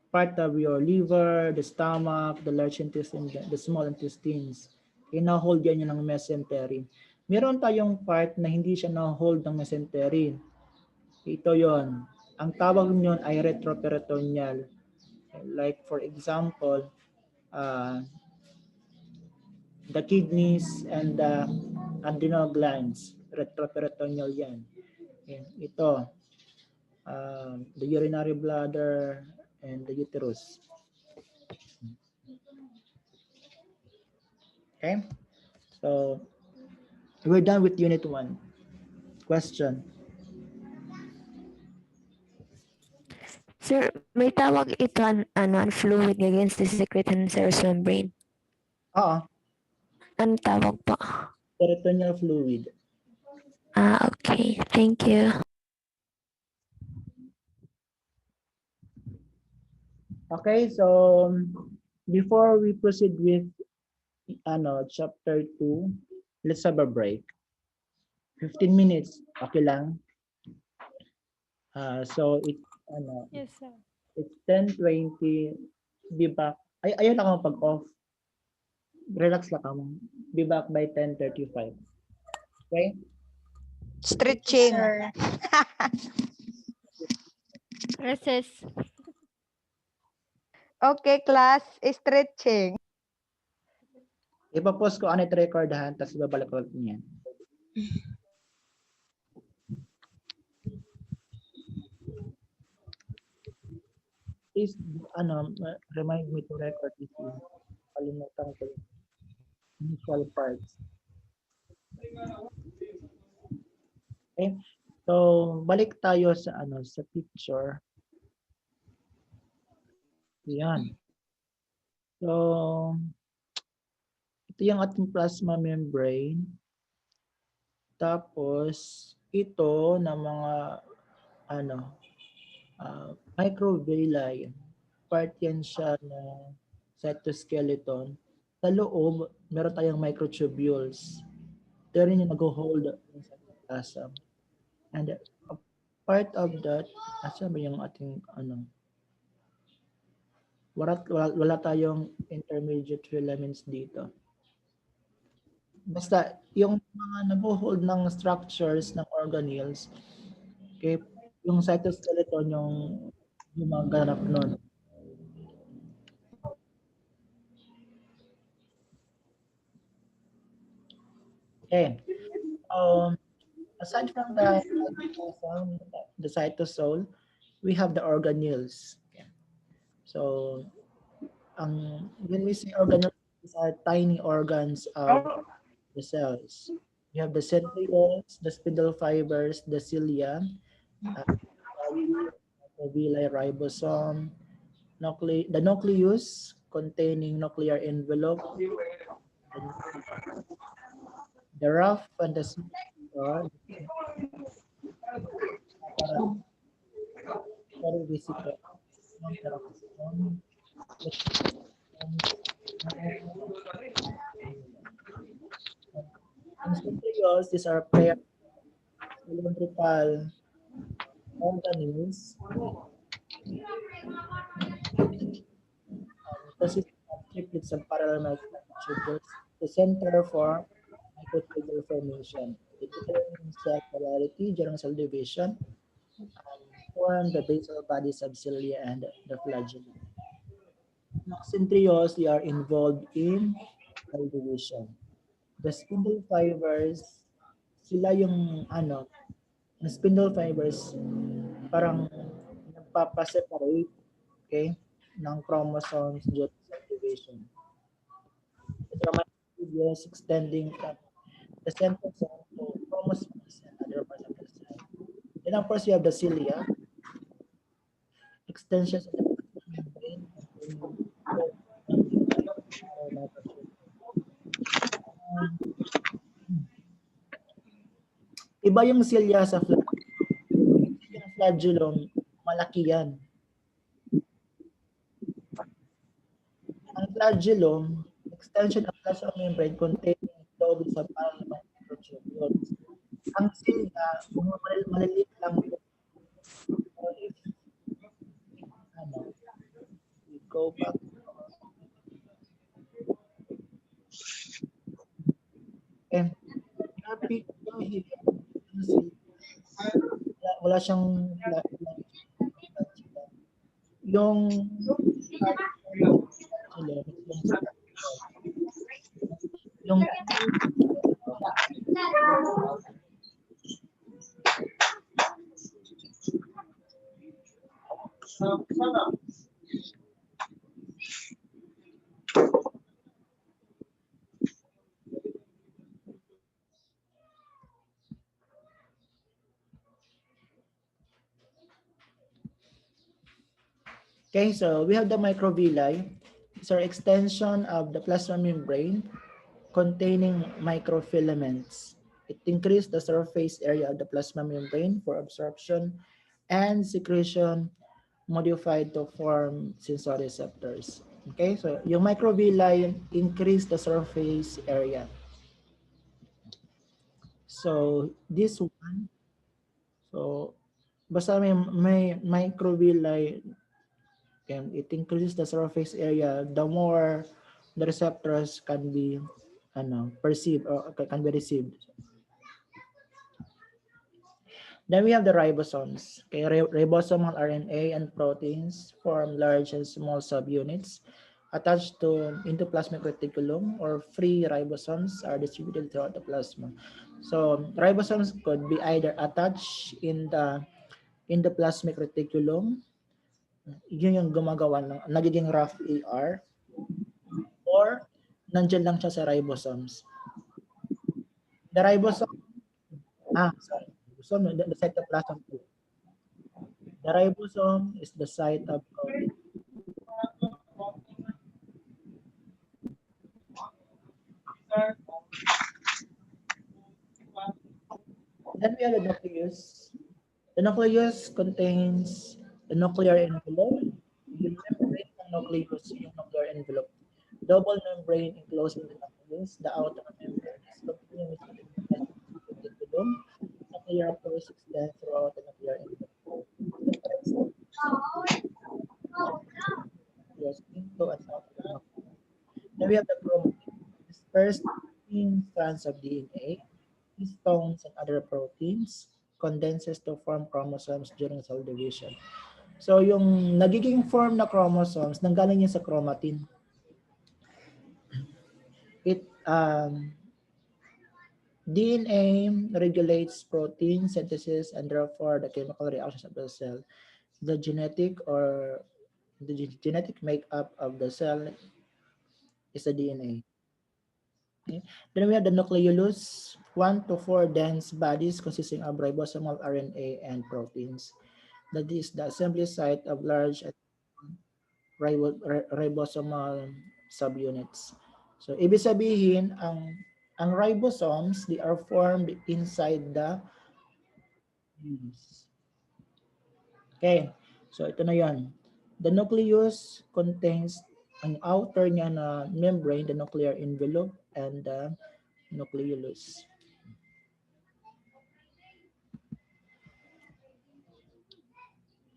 part of your liver, the stomach, the large intestine, the small intestines. Ina-hold yan ng mesentery. Meron tayong part na hindi siya na-hold ng mesentery. Ito yon. Ang tawag niyon ay retroperitoneal. Like for example, the kidneys and the adrenal glands, retroperitoneal yan. Okay. Ito, the urinary bladder and the uterus. Okay, so we're done with unit 1. Question. Sir, may tawag ito ang fluid against the secrete and serous membrane. Oo, Ano tawag po? peritoneal fluid. Okay. Thank you. Okay, so before we proceed with chapter 2, let's have a break. 15 minutes, okay lang. So Yes, sir. it's 10:20. Be back. Ayun ako pag-off. Relax lang ako. Be back by 10:35. Okay? Stretching. Sir. Recess. Okay, class. Stretching. Ipapost ko ano record ha, tapos babalik ko niyan. Please, remind me to record this. Kalimutan ko yung initial parts. Okay. So, balik tayo sa sa picture. Yan. So, ito yung ating plasma membrane. Tapos, ito na mga microvilli. Part yan siya ng cytoskeleton. Sa loob, meron tayong microtubules. Ito rin yung nag-hold ng cytoplasm. And a part of that, asa ba yung ating wala tayong intermediate filaments dito. Basta yung mga nag-hold ng structures ng organelles, okay, yung cytoskeleton yung gumaganap nun. Okay. Aside from the cytosol, we have the organelles. Okay. So, when we say organelles, these are tiny organs of the cells. You have the centrioles, the spindle fibers, the cilia, the villi ribosome, the nucleus containing nuclear envelope, the rough and the smooth vesicle. Centrioles, these are paired cylindrical organelles consisting of triplets of parallel microtubules, the center for microtubule formation. It determines cell polarity during cell division, form the basal bodies of cilia and the flagella. Centrioles are involved in cell division. The spindle fibers, sila yung yung spindle fibers parang nagpapaseparate, okay, ng chromosomes during cell division. Ito naman is extending from the centrosome to chromosomes and other parts of the cell. Then of course you have the cilia, extensions of the membrane. Iba yung cilia sa flagellum. Yung flagellum, malaki yan. Ang flagellum, extension of flagellum membrane containing loads of parallel microtubules. Ang cilia, maliliit lang po. So if, we go back. Okay. Wala siyang yung okay, so we have the microvilli. These are extension of the plasma membrane containing microfilaments. It increases the surface area of the plasma membrane for absorption and secretion modified to form sensoreceptors. Okay, so yung microvilli increase the surface area. So this one, so basta may microvilli, and it increases the surface area, the more the receptors can be perceived or can be received. Then we have the ribosomes. Okay, ribosomal RNA and proteins form large and small subunits attached to endoplasmic reticulum, or free ribosomes are distributed throughout the plasma. So ribosomes could be either attached in the endoplasmic reticulum, yun yung gumagawa ng nagiging rough ER, or nandyan lang siya sa ribosomes. The ribosome, the cytoplasm too. The ribosome is the site of protein. Then we have the nucleus. The nucleus contains the nuclear envelope. Yung membrane ng nucleus, yung nuclear envelope. Double membrane enclosing the nucleus. The outer membrane is continuous with the reticulum. Nuclear pores extend throughout the nuclear envelope. Yes, into and out of the nucleus. Then we have the chromatin. Dispersed in strands of DNA, histones and other proteins condenses to form chromosomes during cell division. So yung nagiging form na chromosomes, nanggaling yan sa chromatin. It DNA regulates protein synthesis and therefore the chemical reactions of the cell. The genetic makeup of the cell is the DNA. Okay. Then we have the nucleolus, 1 to 4 dense bodies consisting of ribosomal RNA and proteins. That is the assembly site of large ribosomal subunits. So ibig sabihin, ang ribosomes, they are formed inside the nucleus. Okay, so ito na yan. The nucleus contains ang outer niya na membrane, the nuclear envelope, and the nucleolus.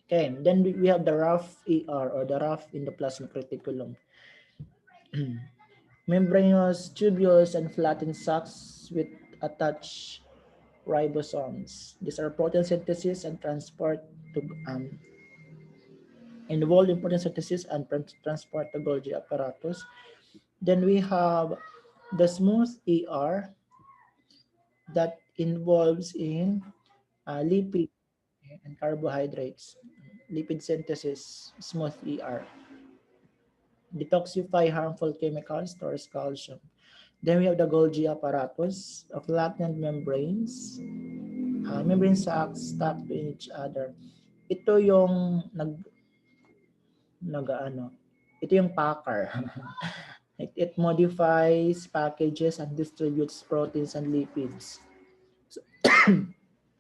Okay, then we have the rough ER or the rough endoplasmic reticulum. Membranous tubules and flattened sacs with attached ribosomes. These are protein synthesis and transport to involved in protein synthesis and transport to Golgi apparatus. Then we have the smooth ER that involves in lipid and carbohydrates. Lipid synthesis, smooth ER. Detoxify harmful chemicals, stores calcium. Then we have the Golgi apparatus of flattened membranes. Membrane sacs stacked to each other. Ito yung ito yung packer. It modifies, packages, and distributes proteins and lipids.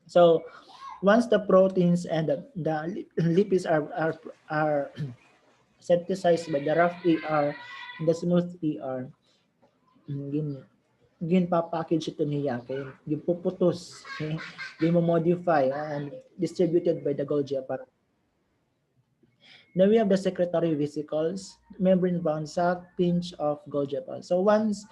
So once the proteins and the lipids are synthesized by the rough ER and the smooth ER, package ito niya, okay? Puputos, okay? Modify and distributed by the Golgi apparatus. Then we have the secretory vesicles, membrane-bound sac, pinch of Golgi apparatus. So once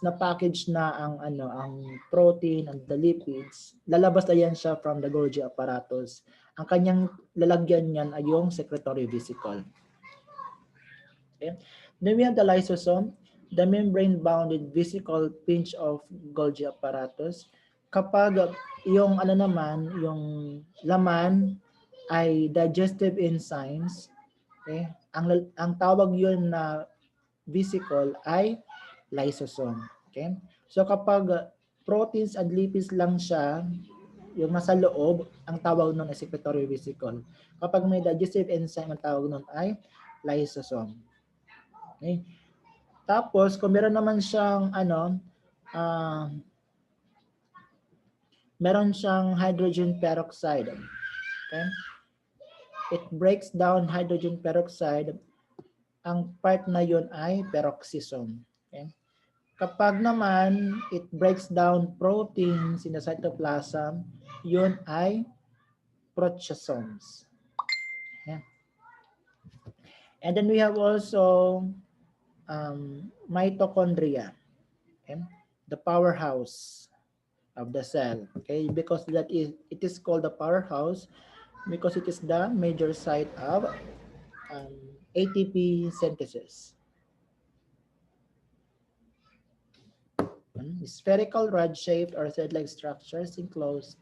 na-package na ang protein and the lipids, lalabas na yan siya from the Golgi apparatus. Ang kanyang lalagyan niyan ay yung secretory vesicle. Okay? Then we have the lysosome, the membrane-bounded vesicle pinch of Golgi apparatus. Kapag yung yung laman ay digestive enzymes, okay? Ang tawag yun na vesicle ay lysosome. Okay? So kapag proteins and lipids lang siya, yung nasa loob, ang tawag nun ay secretory vesicle. Kapag may digestive enzyme, ang tawag nun ay lysosome. Okay? Tapos, kung meron naman siyang meron siyang hydrogen peroxide. Okay? It breaks down hydrogen peroxide. Ang part na yun ay peroxisome. Okay? Kapag naman it breaks down proteins in the cytoplasm, yun ay proteasomes. Okay? And then we have also mitochondria, okay? The powerhouse of the cell. Okay, because it is called the powerhouse because it is the major site of ATP synthesis. Spherical rod-shaped or thread-like structures enclosed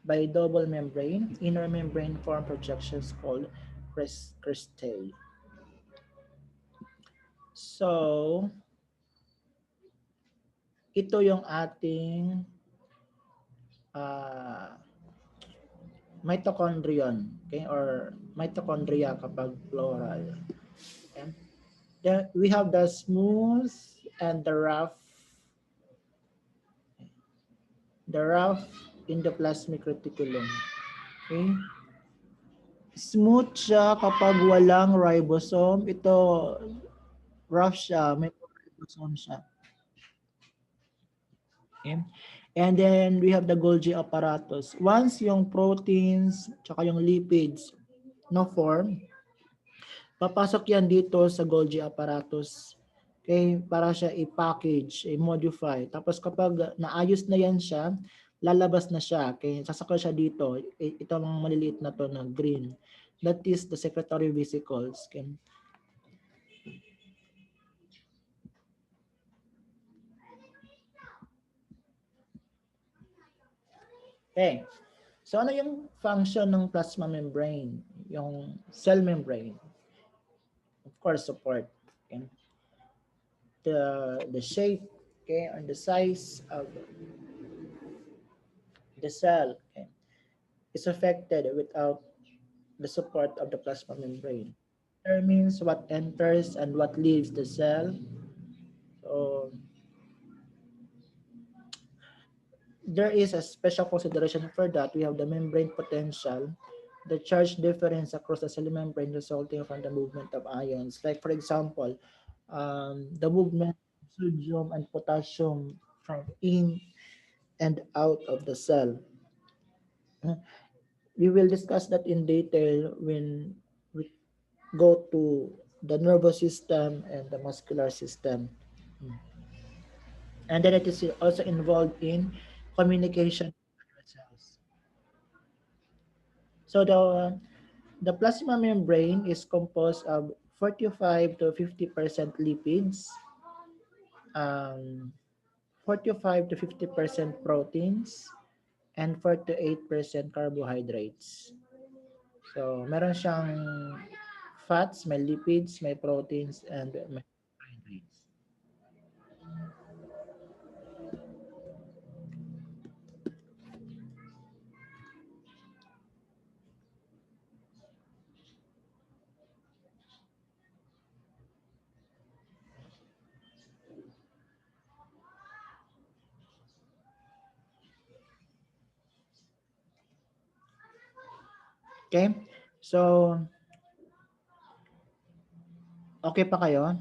by a double membrane. Inner membrane form projections called cristae. So, ito yung ating mitochondrion, okay, or mitochondria kapag plural. Okay? Then we have the smooth and the rough endoplasmic reticulum. Okay? Smooth siya kapag walang ribosome. Ito rough siya, may ribosome siya. Okay? And then we have the Golgi apparatus. Once yung proteins tsaka yung lipids no form, papasok yan dito sa Golgi apparatus. Okay, para siya i-package, i-modify. Tapos kapag naayos na yan siya, lalabas na siya. Okay, sasakal siya dito. Ito ang maliliit na to na green. That is the secretory vesicles. Okay. Okay. So ano yung function ng plasma membrane? Yung cell membrane. Of course, support. Okay. The shape, okay, and the size of the cell, okay, is affected without the support of the plasma membrane. Determines what enters and what leaves the cell. So there is a special consideration for that. We have the membrane potential, the charge difference across the cell membrane resulting from the movement of ions. Like for example, the movement of sodium and potassium from in and out of the cell. we will discuss that in detail when we go to the nervous system and the muscular system. And then it is also involved in communication with cells. So the plasma membrane is composed of 45 to 50% lipids, 45 to 50% proteins, and 4 to 8% carbohydrates. So meron siyang fats, may lipids, may proteins, and may carbohydrates. Okay? So, okay pa kayo?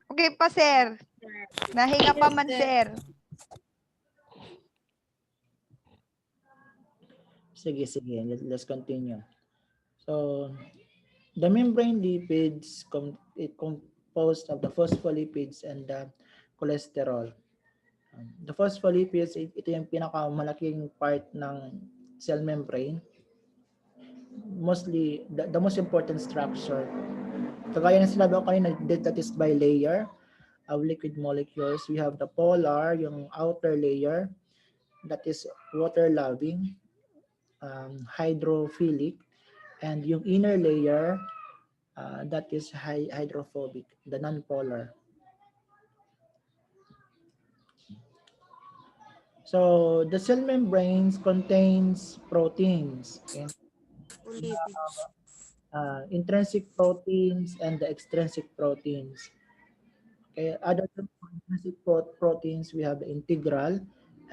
Okay pa, sir. Nahinga pa man, sir. Sige. Let's continue. So, the membrane lipids composed of the phospholipids and the cholesterol. The phospholipids, ito yung pinakamalaking part ng cell membrane. Mostly, the most important structure. Kagaya ng sinabi ko kanina, that is by layer of liquid molecules. We have the polar, yung outer layer, that is water-loving, hydrophilic, and yung inner layer, that is hydrophobic, the non-polar. So the cell membranes contains proteins, okay? Intrinsic proteins and the extrinsic proteins. Okay, other than intrinsic proteins, we have the integral,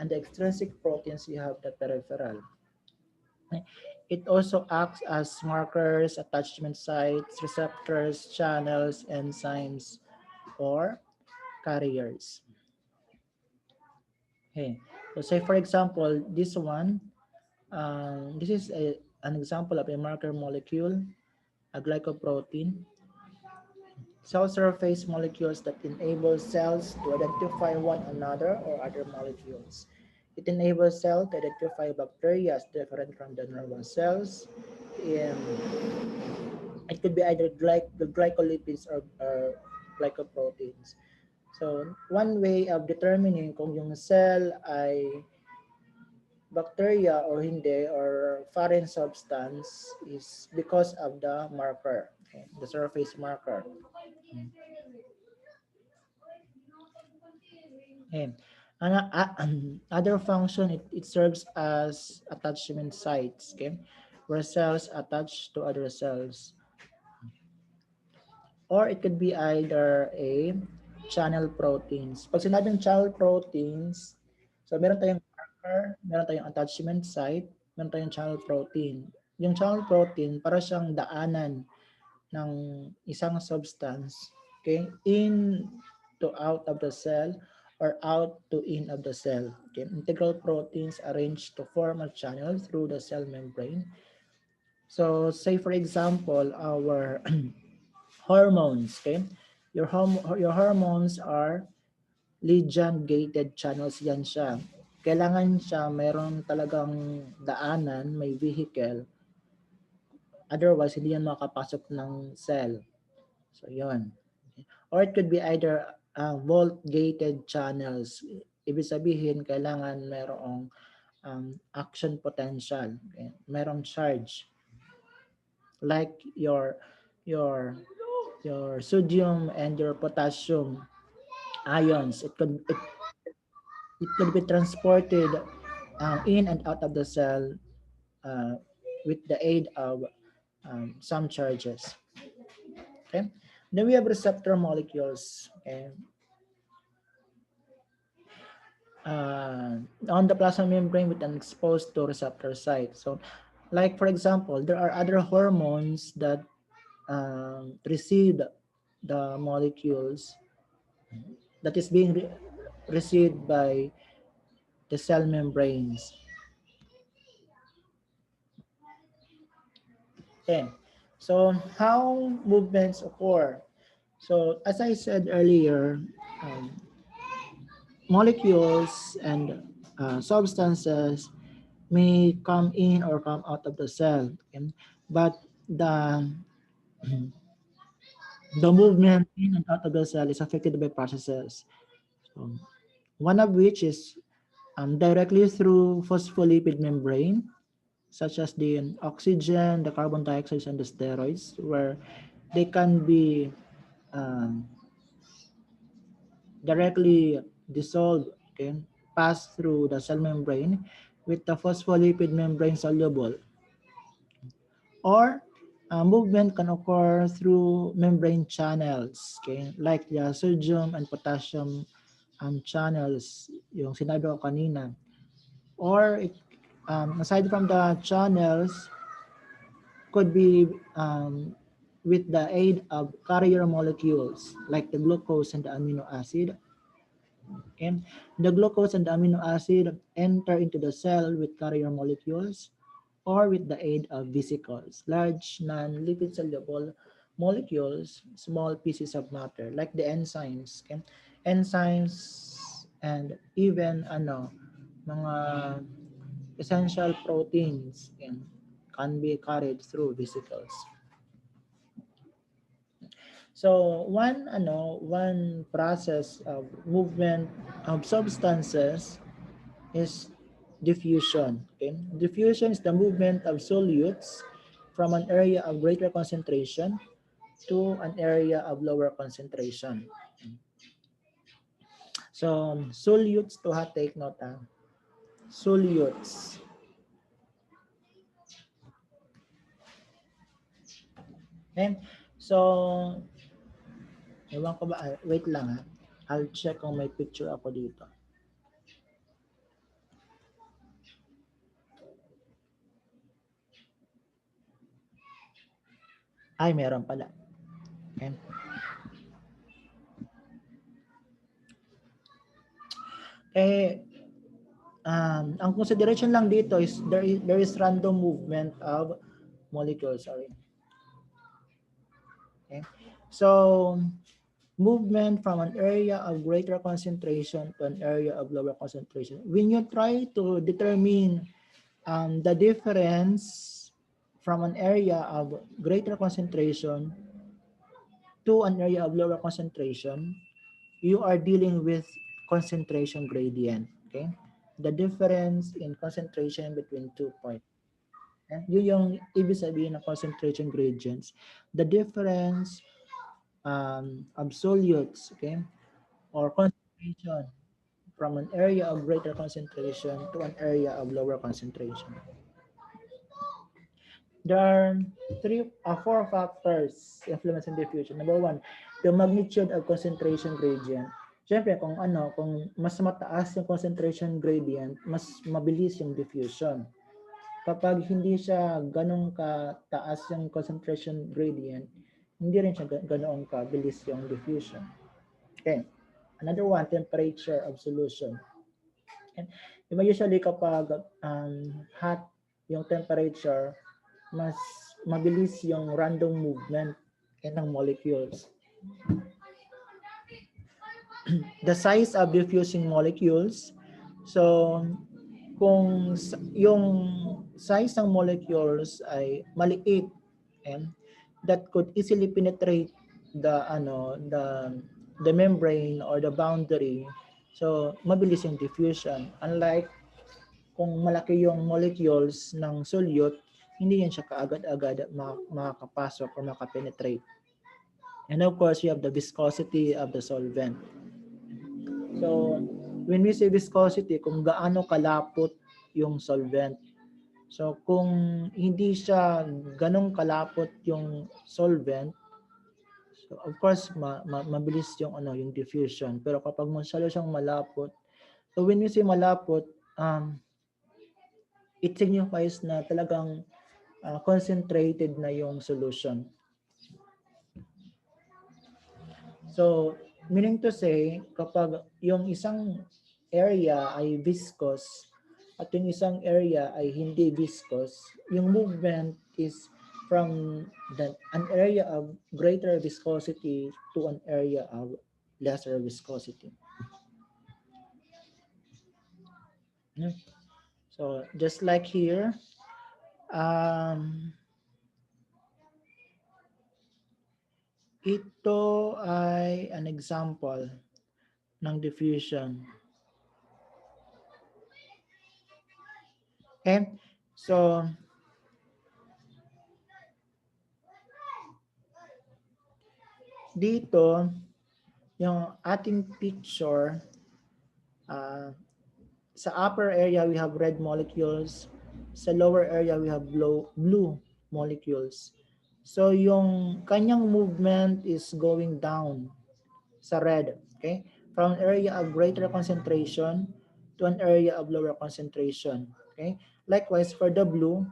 and the extrinsic proteins, we have the peripheral. Okay. It also acts as markers, attachment sites, receptors, channels, enzymes, or carriers. Okay, so say for example, this one, this is an example of a marker molecule, a glycoprotein. Cell surface molecules that enable cells to identify one another or other molecules. It enables cells to identify bacteria as different from the normal cells. It could be either glycolipids or glycoproteins. So one way of determining kung yung cell ay bacteria or hindi, or foreign substance, is because of the marker, okay, the surface marker. Okay. Other function, it serves as attachment sites, okay, where cells attach to other cells. Or it could be either a channel proteins. Pag sinabing channel proteins, so meron tayong marker, meron tayong attachment site, meron tayong channel protein. Yung channel protein, para siyang daanan ng isang substance, okay, in to out of the cell or out to in of the cell. Okay, integral proteins arranged to form a channel through the cell membrane. So say for example, our hormones, okay? Your hormones are ligand-gated channels, yan siya. Kailangan siya mayroon talagang daanan, may vehicle. Otherwise, hindi yan makapasok ng cell. So, yun. Or it could be either volt-gated channels. Ibig sabihin, kailangan mayroong action potential. Okay? Mayroong charge. Like your sodium and your potassium ions, it could be transported in and out of the cell with the aid of some charges. Okay, then we have receptor molecules. Okay, on the plasma membrane with an exposed to receptor site. So, like for example, there are other hormones that receive the molecules that is being received by the cell membranes. Okay. So how movements occur? So as I said earlier, molecules and substances may come in or come out of the cell, okay? But the the movement in and out of the cell is affected by processes. So, one of which is directly through phospholipid membrane, such as the oxygen, the carbon dioxide, and the steroids, where they can be um, directly dissolved, okay, pass through the cell membrane with the phospholipid membrane soluble. Or movement can occur through membrane channels, okay, like the sodium and potassium channels, yung sinabi ko kanina. Or aside from the channels, could be with the aid of carrier molecules like the glucose and the amino acid. Okay? The glucose and the amino acid enter into the cell with carrier molecules or with the aid of vesicles, large non-lipid soluble molecules, small pieces of matter like the enzymes. Okay? Enzymes and even mga essential proteins can be carried through vesicles. So one process of movement of substances is diffusion. Okay? Diffusion is the movement of solutes from an area of greater concentration to an area of lower concentration. So solutes to take note. Solutes. Okay? So ewan ko ba, wait lang ha. I'll check kung may picture ako dito. Ay, meron pala. Okay. Ang consideration lang dito is there is random movement of molecules. Sorry. Okay. So, movement from an area of greater concentration to an area of lower concentration. When you try to determine the difference from an area of greater concentration to an area of lower concentration, you are dealing with concentration gradient. Okay? The difference in concentration between 2 points. Yun yung ibig sabihin ng concentration gradients. The difference of solutes, okay, or concentration from an area of greater concentration to an area of lower concentration. There are four factors influencing diffusion. Number one, the magnitude of concentration gradient. Siyempre, kung mas mataas yung concentration gradient, mas mabilis yung diffusion. Kapag hindi siya ganong kataas yung concentration gradient, hindi rin siya ganoong kabilis yung diffusion. Okay. Another one, temperature of solution. Okay. Diba usually kapag hot yung temperature, mas mabilis yung random movement ng molecules. The size of diffusing molecules. So, kung yung size ng molecules ay maliit, that could easily penetrate the membrane or the boundary. So, mabilis yung diffusion. Unlike kung malaki yung molecules ng solute, hindi yan siya kaagad-agad makakapasok or makapenetrate. And of course, you have the viscosity of the solvent. So, when we say viscosity, kung gaano kalapot yung solvent. So, kung hindi siya ganong kalapot yung solvent, so of course, mabilis yung yung diffusion. Pero kapag masyado siyang malapot, so when we say malapot, it signifies na talagang concentrated na yung solution. So, meaning to say, kapag yung isang area ay viscous at yung isang area ay hindi viscous, yung movement is from an area of greater viscosity to an area of lesser viscosity. Yeah. So just like here, ito ay an example ng diffusion. Okay, so dito yung ating picture, sa upper area we have red molecules, sa lower area we have blue molecules. So yung kanyang movement is going down sa red, okay? From an area of greater concentration to an area of lower concentration, okay? Likewise for the blue,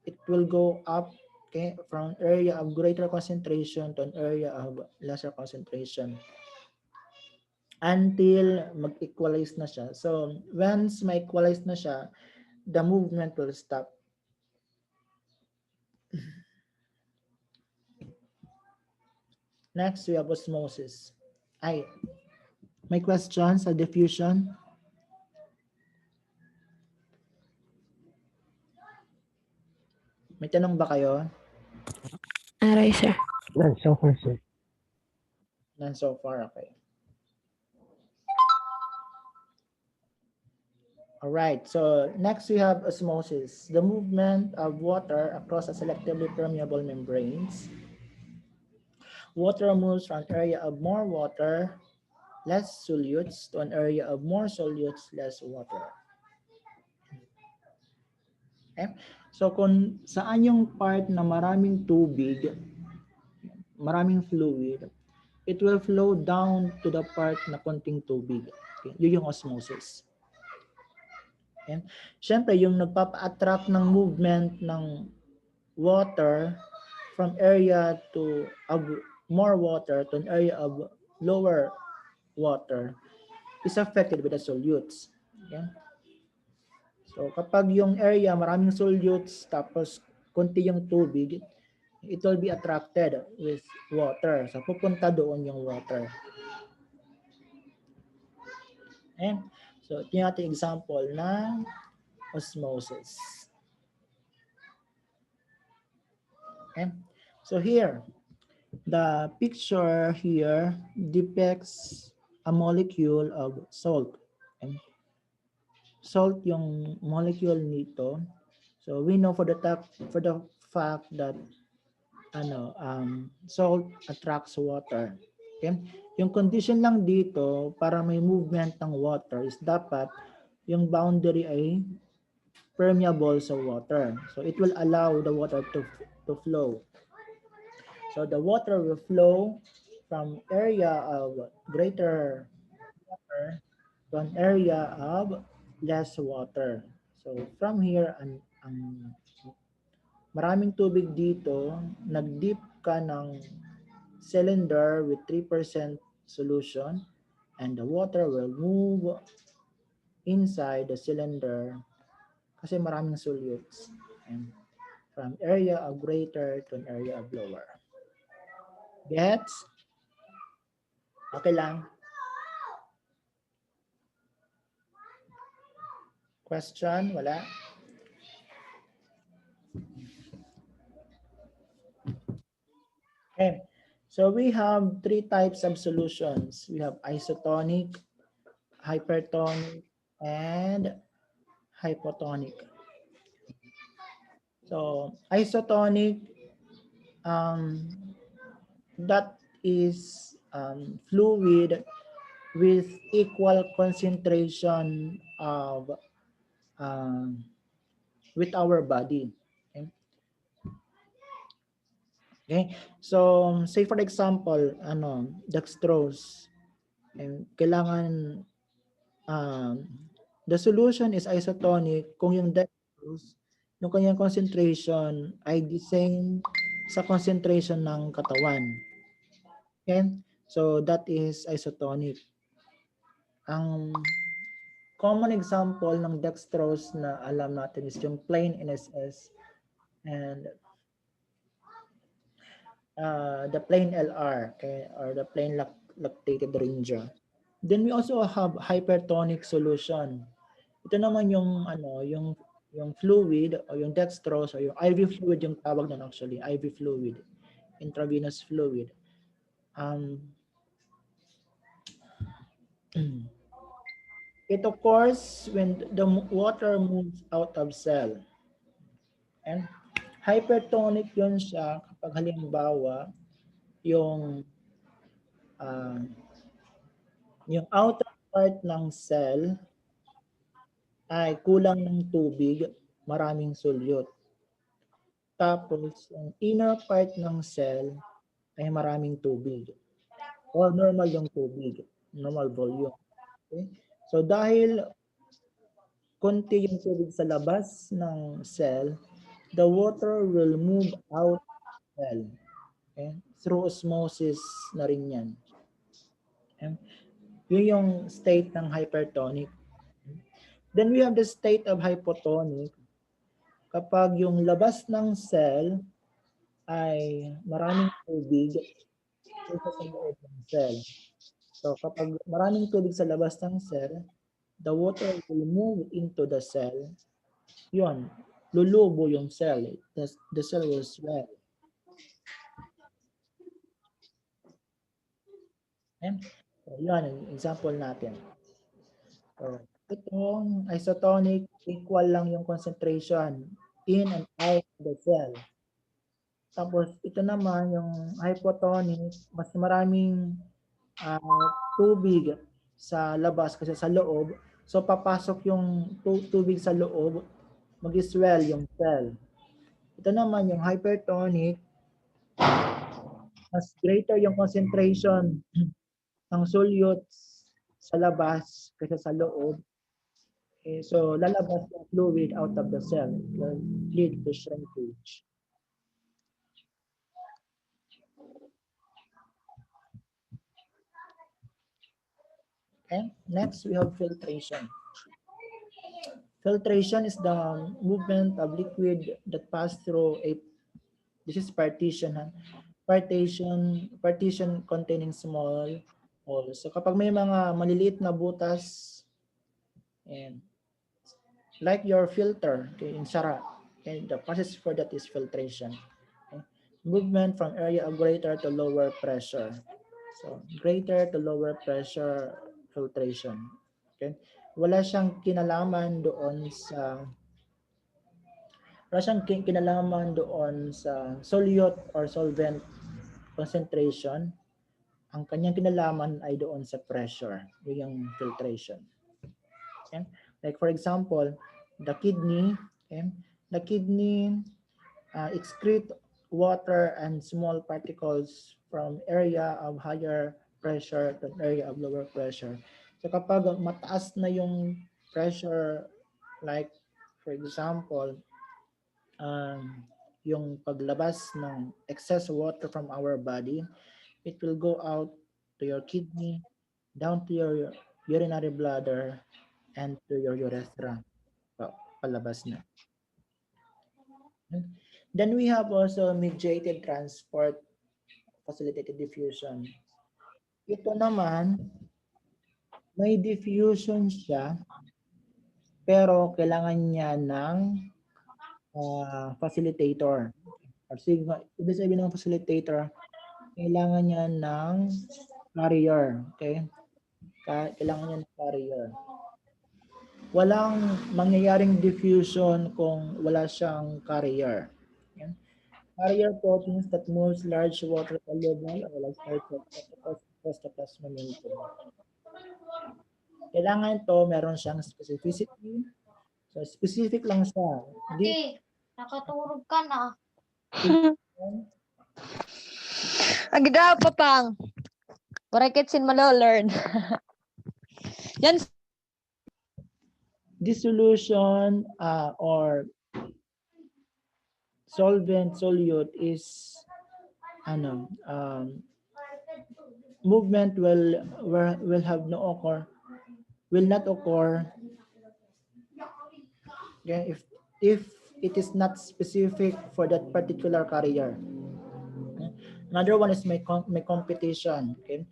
it will go up, okay, from an area of greater concentration to an area of lesser concentration until mag-equalize na siya. So once ma-equalize na siya, the movement will stop. Next, we have osmosis. May questions sa diffusion? May tanong ba kayo? Aray, sir. None so far, sir. None so far, okay. All right, so next we have osmosis, the movement of water across a selectively permeable membranes. Water moves from an area of more water, less solutes, to an area of more solutes, less water. Okay? So kung saan yung part na maraming tubig, maraming fluid, it will flow down to the part na konting tubig. Okay? Yun yung osmosis. Okay? Siyempre, yung nagpapa-attract ng movement ng water from area of more water to an area of lower water is affected by the solutes. Okay? So kapag yung area maraming solutes tapos konti yung tubig, it will be attracted with water. So pupunta doon yung water. Okay? So ito yung ating example ng osmosis. Okay? So here, the picture here depicts a molecule of salt. Okay? Salt yung molecule nito. So we know for the fact that salt attracts water. Okay? Yung condition lang dito para may movement ng water is dapat yung boundary ay permeable sa water. So it will allow the water to flow. So the water will flow from area of greater water to an area of less water. So from here, maraming tubig dito, nag-dip ka ng cylinder with 3% solution and the water will move inside the cylinder kasi maraming solutes. And from area of greater to an area of lower. Gets? Okay lang. Question? Wala? Okay. So we have three types of solutions. We have isotonic, hypertonic, and hypotonic. So isotonic, that is fluid with equal concentration of with our body. Okay? Okay, so say for example, dextrose, and kailangan the solution is isotonic kung yung dextrose, yung kanyang concentration ay the same sa concentration ng katawan. Okay? So that is isotonic. Ang common example ng dextrose na alam natin is yung plain NSS and the plain LR, okay, or the plain lactated Rinja. Then we also have hypertonic solution. Ito naman yung yung fluid o yung dextrose o yung IV fluid yung tawag nun actually, IV fluid, intravenous fluid. It occurs when the water moves out of cell. And hypertonic yun siya kapag halimbawa yung outer part ng cell ay kulang ng tubig, maraming sulyot. Tapos, yung inner part ng cell ay maraming tubig. Or normal yung tubig, normal volume. Okay? So, dahil konti yung tubig sa labas ng cell, the water will move out of cell. Okay? Through osmosis na rin yan. Okay? Yun yung state ng hypertonic. Then we have the state of hypotonic. Kapag yung labas ng cell ay maraming tubig kaysa sa loob ng cell. So kapag maraming tubig sa labas ng cell, the water will move into the cell. Yun, lulubo yung cell. The cell will swell. Okay? So yun, example natin. So, itong isotonic, equal lang yung concentration in and out of the cell. Tapos, ito naman, yung hypotonic, mas maraming tubig sa labas kasi sa loob. So, papasok yung tubig sa loob, mag-swell yung cell. Ito naman, yung hypertonic, mas greater yung concentration ng solutes sa labas kaysa sa loob. Okay, so, lalabas yung fluid out of the cell. It will lead to shrinkage. Okay, next we have filtration. Filtration is the movement of liquid that pass through this is partition, partition containing small holes. So kapag may mga maliliit na butas, and like your filter, okay, in Sara, okay, the process for that is filtration. Okay. Movement from area of greater to lower pressure. So greater to lower pressure filtration. Okay. Wala siyang kinalaman doon sa solute or solvent concentration. Ang kanyang kinalaman ay doon sa pressure, yung filtration. Okay? Like for example, the kidney, okay? The kidney excrete water and small particles from area of higher pressure to area of lower pressure. So kapag mataas na yung pressure, like for example, yung paglabas ng excess water from our body, it will go out to your kidney, down to your urinary bladder, and to your urethra. Palabas na. Then we have also mediated transport, facilitated diffusion. Ito naman, may diffusion siya, pero kailangan niya ng facilitator. Ibig sabihin ng facilitator, kailangan niya ng carrier. Okay? Kailangan niya ng carrier. Walang mangyayaring diffusion kung wala siyang carrier. Okay? Carrier proteins that moves large water soluble or like plus momentum. Kailangan ito, meron siyang specificity. So, specific lang siya. Okay, nakaturog ka na. Agda pa pang. Koreketsin malo-learn. Yan. Dissolution or solvent solute is movement will not occur okay, if it is not specific for that particular carrier. Okay? Another one is may competition. Okay,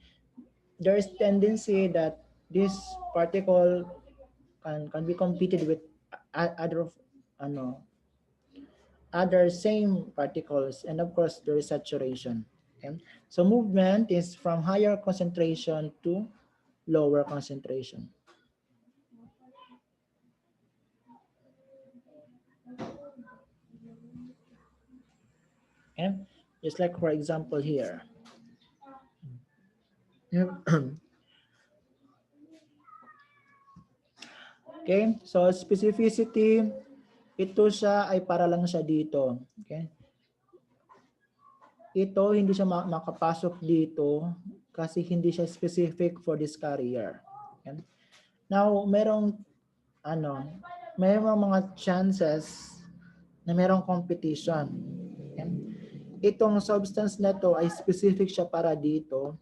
there is tendency that this particle can be competed with other other same particles, and of course there is saturation. Okay, so movement is from higher concentration to lower concentration. Okay, just like for example here. Okay, so specificity, ito siya ay para lang siya dito. Okay, ito hindi siya makapasok dito kasi hindi siya specific for this carrier. Okay? Now, merong mga chances na merong competition. Okay? Itong substance na to ay specific siya para dito,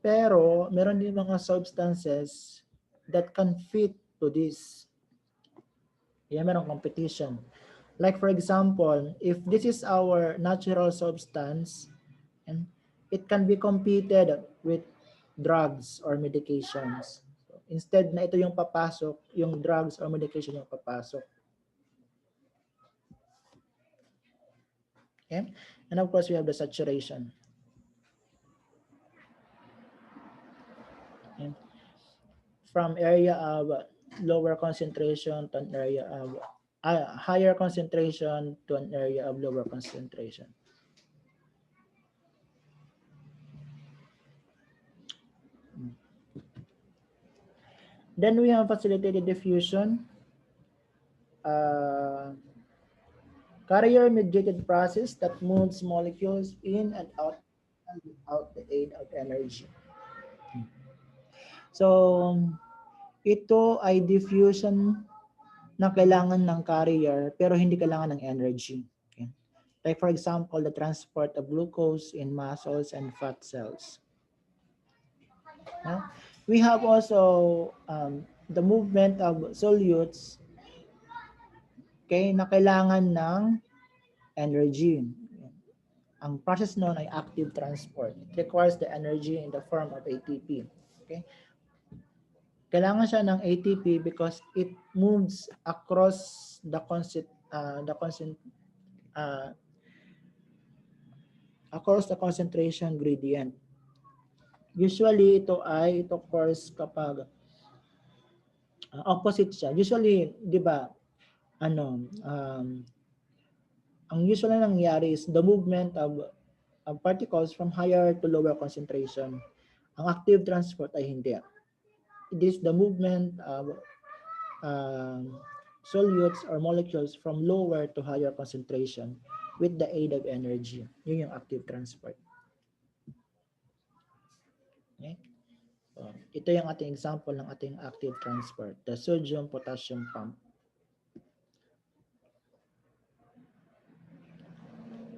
pero meron din mga substances that can fit to this. Yan, merong competition. Like for example, if this is our natural substance, and it can be competed with drugs or medications. So, instead na ito yung papasok, yung drugs or medication yung papasok. Okay? And of course, we have the saturation. Okay? From area of lower concentration to an area of higher concentration to an area of lower concentration. Then we have facilitated diffusion, carrier-mediated process that moves molecules in and out without the aid of energy. So, ito ay diffusion na kailangan ng carrier pero hindi kailangan ng energy. Okay? Like for example, the transport of glucose in muscles and fat cells. We have also the movement of solutes, okay, na kailangan ng energy. Ang process noon ay active transport. It requires the energy in the form of ATP. Okay? Kailangan siya ng ATP because it moves across the concentration gradient. Usually ito of course kapag opposite siya. Usually, 'di ba? Ang usually nangyayari is the movement of particles from higher to lower concentration. Ang active transport ay hindi. It is the movement of solutes or molecules from lower to higher concentration with the aid of energy. Yun yung active transport. Okay? So, ito yung ating example ng ating active transport, the sodium-potassium pump.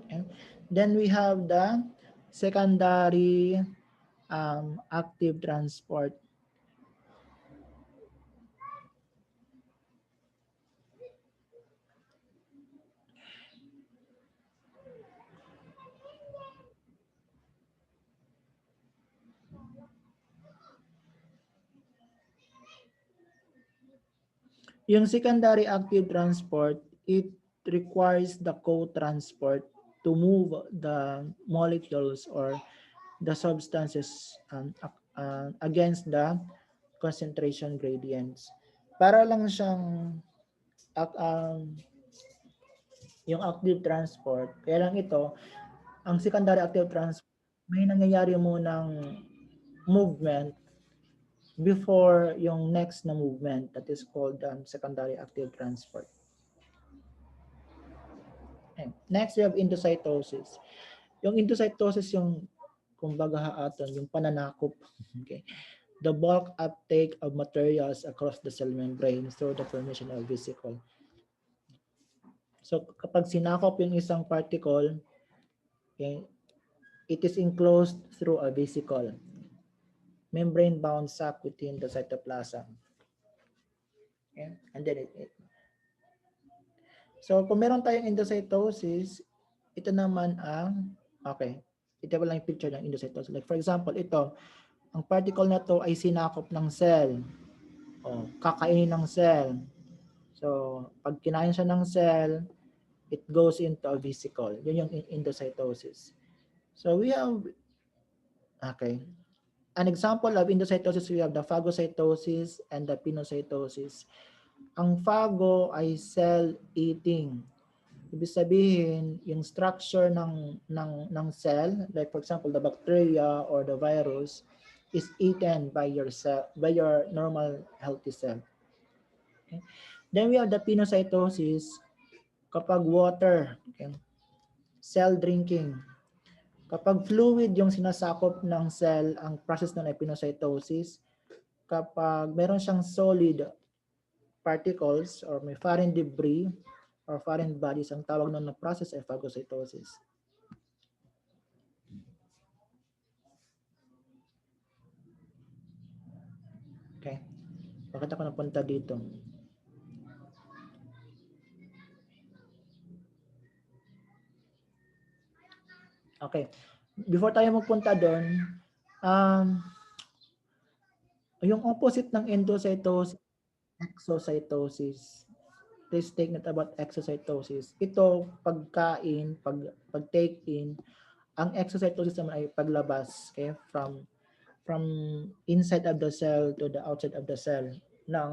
Okay? Then we have the secondary active transport. Yung secondary active transport, it requires the co-transport to move the molecules or the substances against the concentration gradients. Para lang siyang yung active transport, kaya lang ito, ang secondary active transport, may nangyayari munang movement before yung next na movement that is called secondary active transport. Okay. Next, we have endocytosis. Yung endocytosis yung kumbaga yung pananakop. Okay. The bulk uptake of materials across the cell membrane through the formation of vesicle. So kapag sinakop yung isang particle, okay, it is enclosed through a vesicle, membrane-bound sac within the cytoplasm. Okay? And then so kung meron tayong endocytosis, ito naman ang, okay, ito lang yung picture ng endocytosis. Like for example, ito, ang particle na to ay sinakop ng cell. O, kakainin ng cell. So, pag kinain siya ng cell, it goes into a vesicle. Yun yung endocytosis. So, we have, okay. An example of endocytosis, we have the phagocytosis and the pinocytosis. Ang phago ay cell-eating. Ibig sabihin, yung structure ng cell, like for example, the bacteria or the virus, is eaten by your cell, by your normal healthy cell. Okay. Then we have the pinocytosis, kapag water, okay, cell drinking. Kapag fluid yung sinasakop ng cell, ang process ng pinocytosis, kapag meron siyang solid particles or may foreign debris or foreign bodies, ang tawag nun na process ay phagocytosis. Okay. Bakit ako napunta dito? Okay. Before tayo magpunta doon, yung opposite ng endocytosis, exocytosis. Please take note about exocytosis. Ito, pagkain, pag-take in, ang exocytosis naman ay paglabas, okay, from inside of the cell to the outside of the cell ng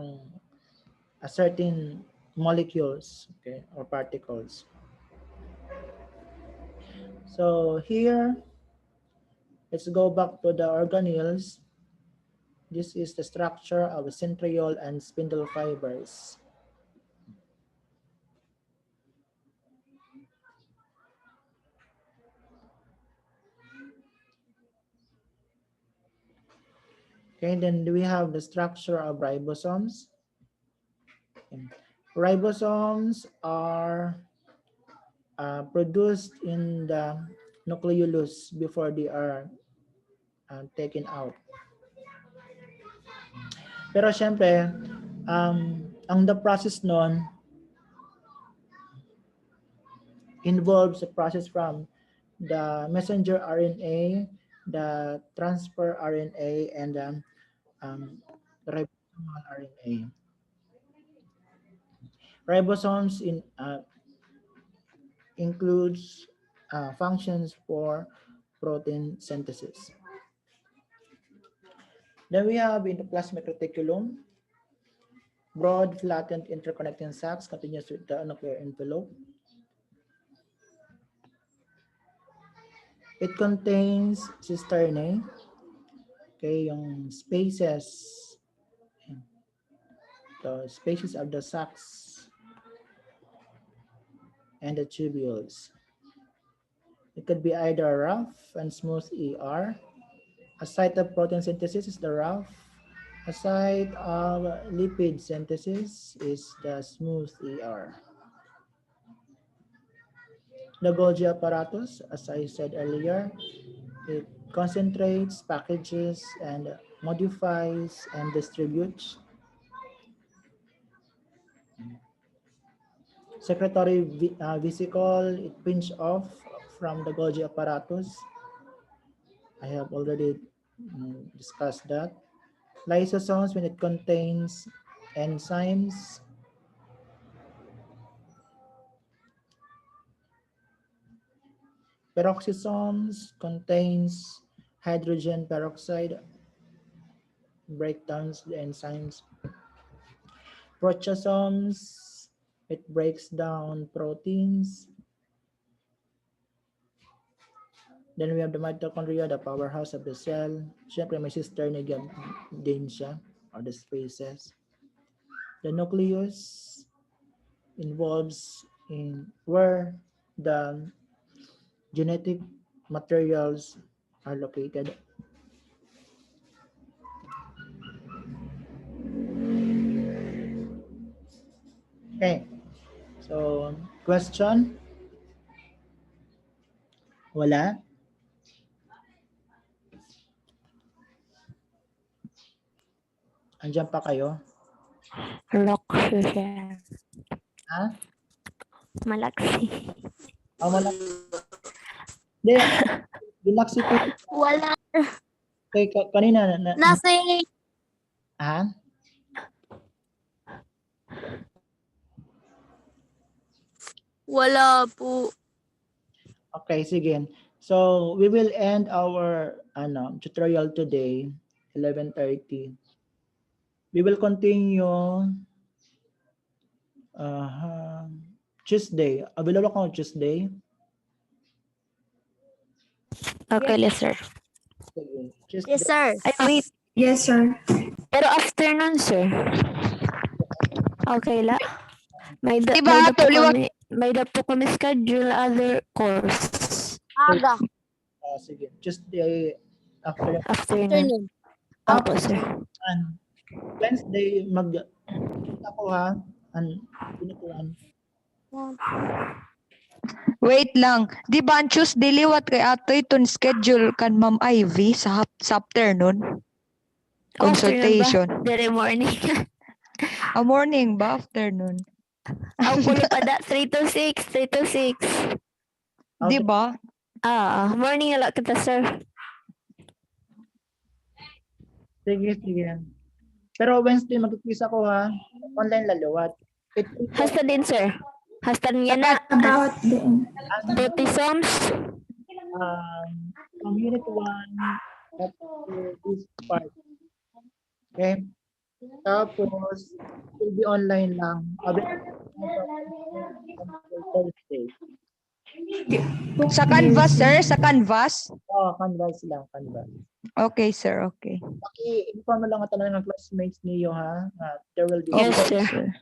a certain molecules, okay, or particles. So here, let's go back to the organelles. This is the structure of centriole and spindle fibers. Okay, then we have the structure of ribosomes. Okay. Ribosomes are produced in the nucleolus before they are taken out. Pero syempre, ang the process nun involves a process from the messenger RNA, the transfer RNA, and the ribosomal RNA. Ribosomes includes functions for protein synthesis. Then we have endoplasmic reticulum, broad flattened interconnecting sacs continuous with the nuclear envelope. It contains cisternae, okay, yung spaces, the spaces of the sacs and the tubules. It could be either rough and smooth ER. A site of protein synthesis is the rough. A site of lipid synthesis is the smooth ER. The Golgi apparatus, as I said earlier, it concentrates, packages, and modifies and distributes. Secretory vesicle, it pinch off from the Golgi apparatus. I have already discussed that. Lysosomes, when it contains enzymes. Peroxisomes contains hydrogen peroxide, breakdowns the enzymes. Proteasomes, it breaks down proteins. Then we have the mitochondria, the powerhouse of the cell. Siyempre may cisternae din siya, or the spaces. The nucleus involves in where the genetic materials are located. Okay, so question? Wala? Andiyan pa kayo? Lock siya. Ha? Malaksi. Wala. Hindi. Relax ito. Wala. Kay kanina Nothing. ha? Wala po. Okay, sige. So, we will end our tutorial today, 11:30. We will continue Tuesday. Available ako Tuesday. Okay, yes, sir. Sige. Tuesday. Yes, sir. Ay, wait. Yes, sir. Pero afternoon, sir. Okay la. Diba, tuliwag? May da po kami schedule other course. Aga. Sige. Tuesday after Afternoon. Afternoon. Opo, sir. Wednesday ako ha. Pinukuhan. Wait lang. Di ba ang Tuesday liwat kay ato iton schedule kan Ma'am Ivy sa afternoon? Consultation. Dere morning. A morning ba? Afternoon? Ako puli pa da. 3 to 6. 3 to 6. Di ba? Morning ala kita, sir. Sige. Pero Wednesday mag-quiz ako ha. Online laliwat. Hasta din, sir. Hasta niya na. About the 30 songs. From unit 1 up to this part. Okay? Tapos, it will be online lang. Thursday. Sa Canvas, sir? Sa Canvas? Canvas lang, Canvas. Okay, sir. Okay. Inform mo lang ang tanong ng classmates niyo ha. There will be Yes, sir.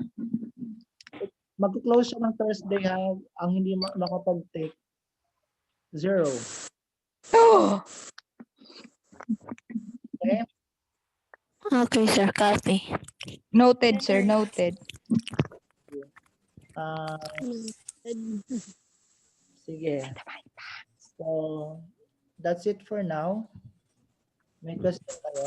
mag-close siya ng Thursday ha. Ang hindi makapag-take 0. Okay? Okay, sir. Copy. Noted, sir. Noted. Sige. So, that's it for now. May question kayo?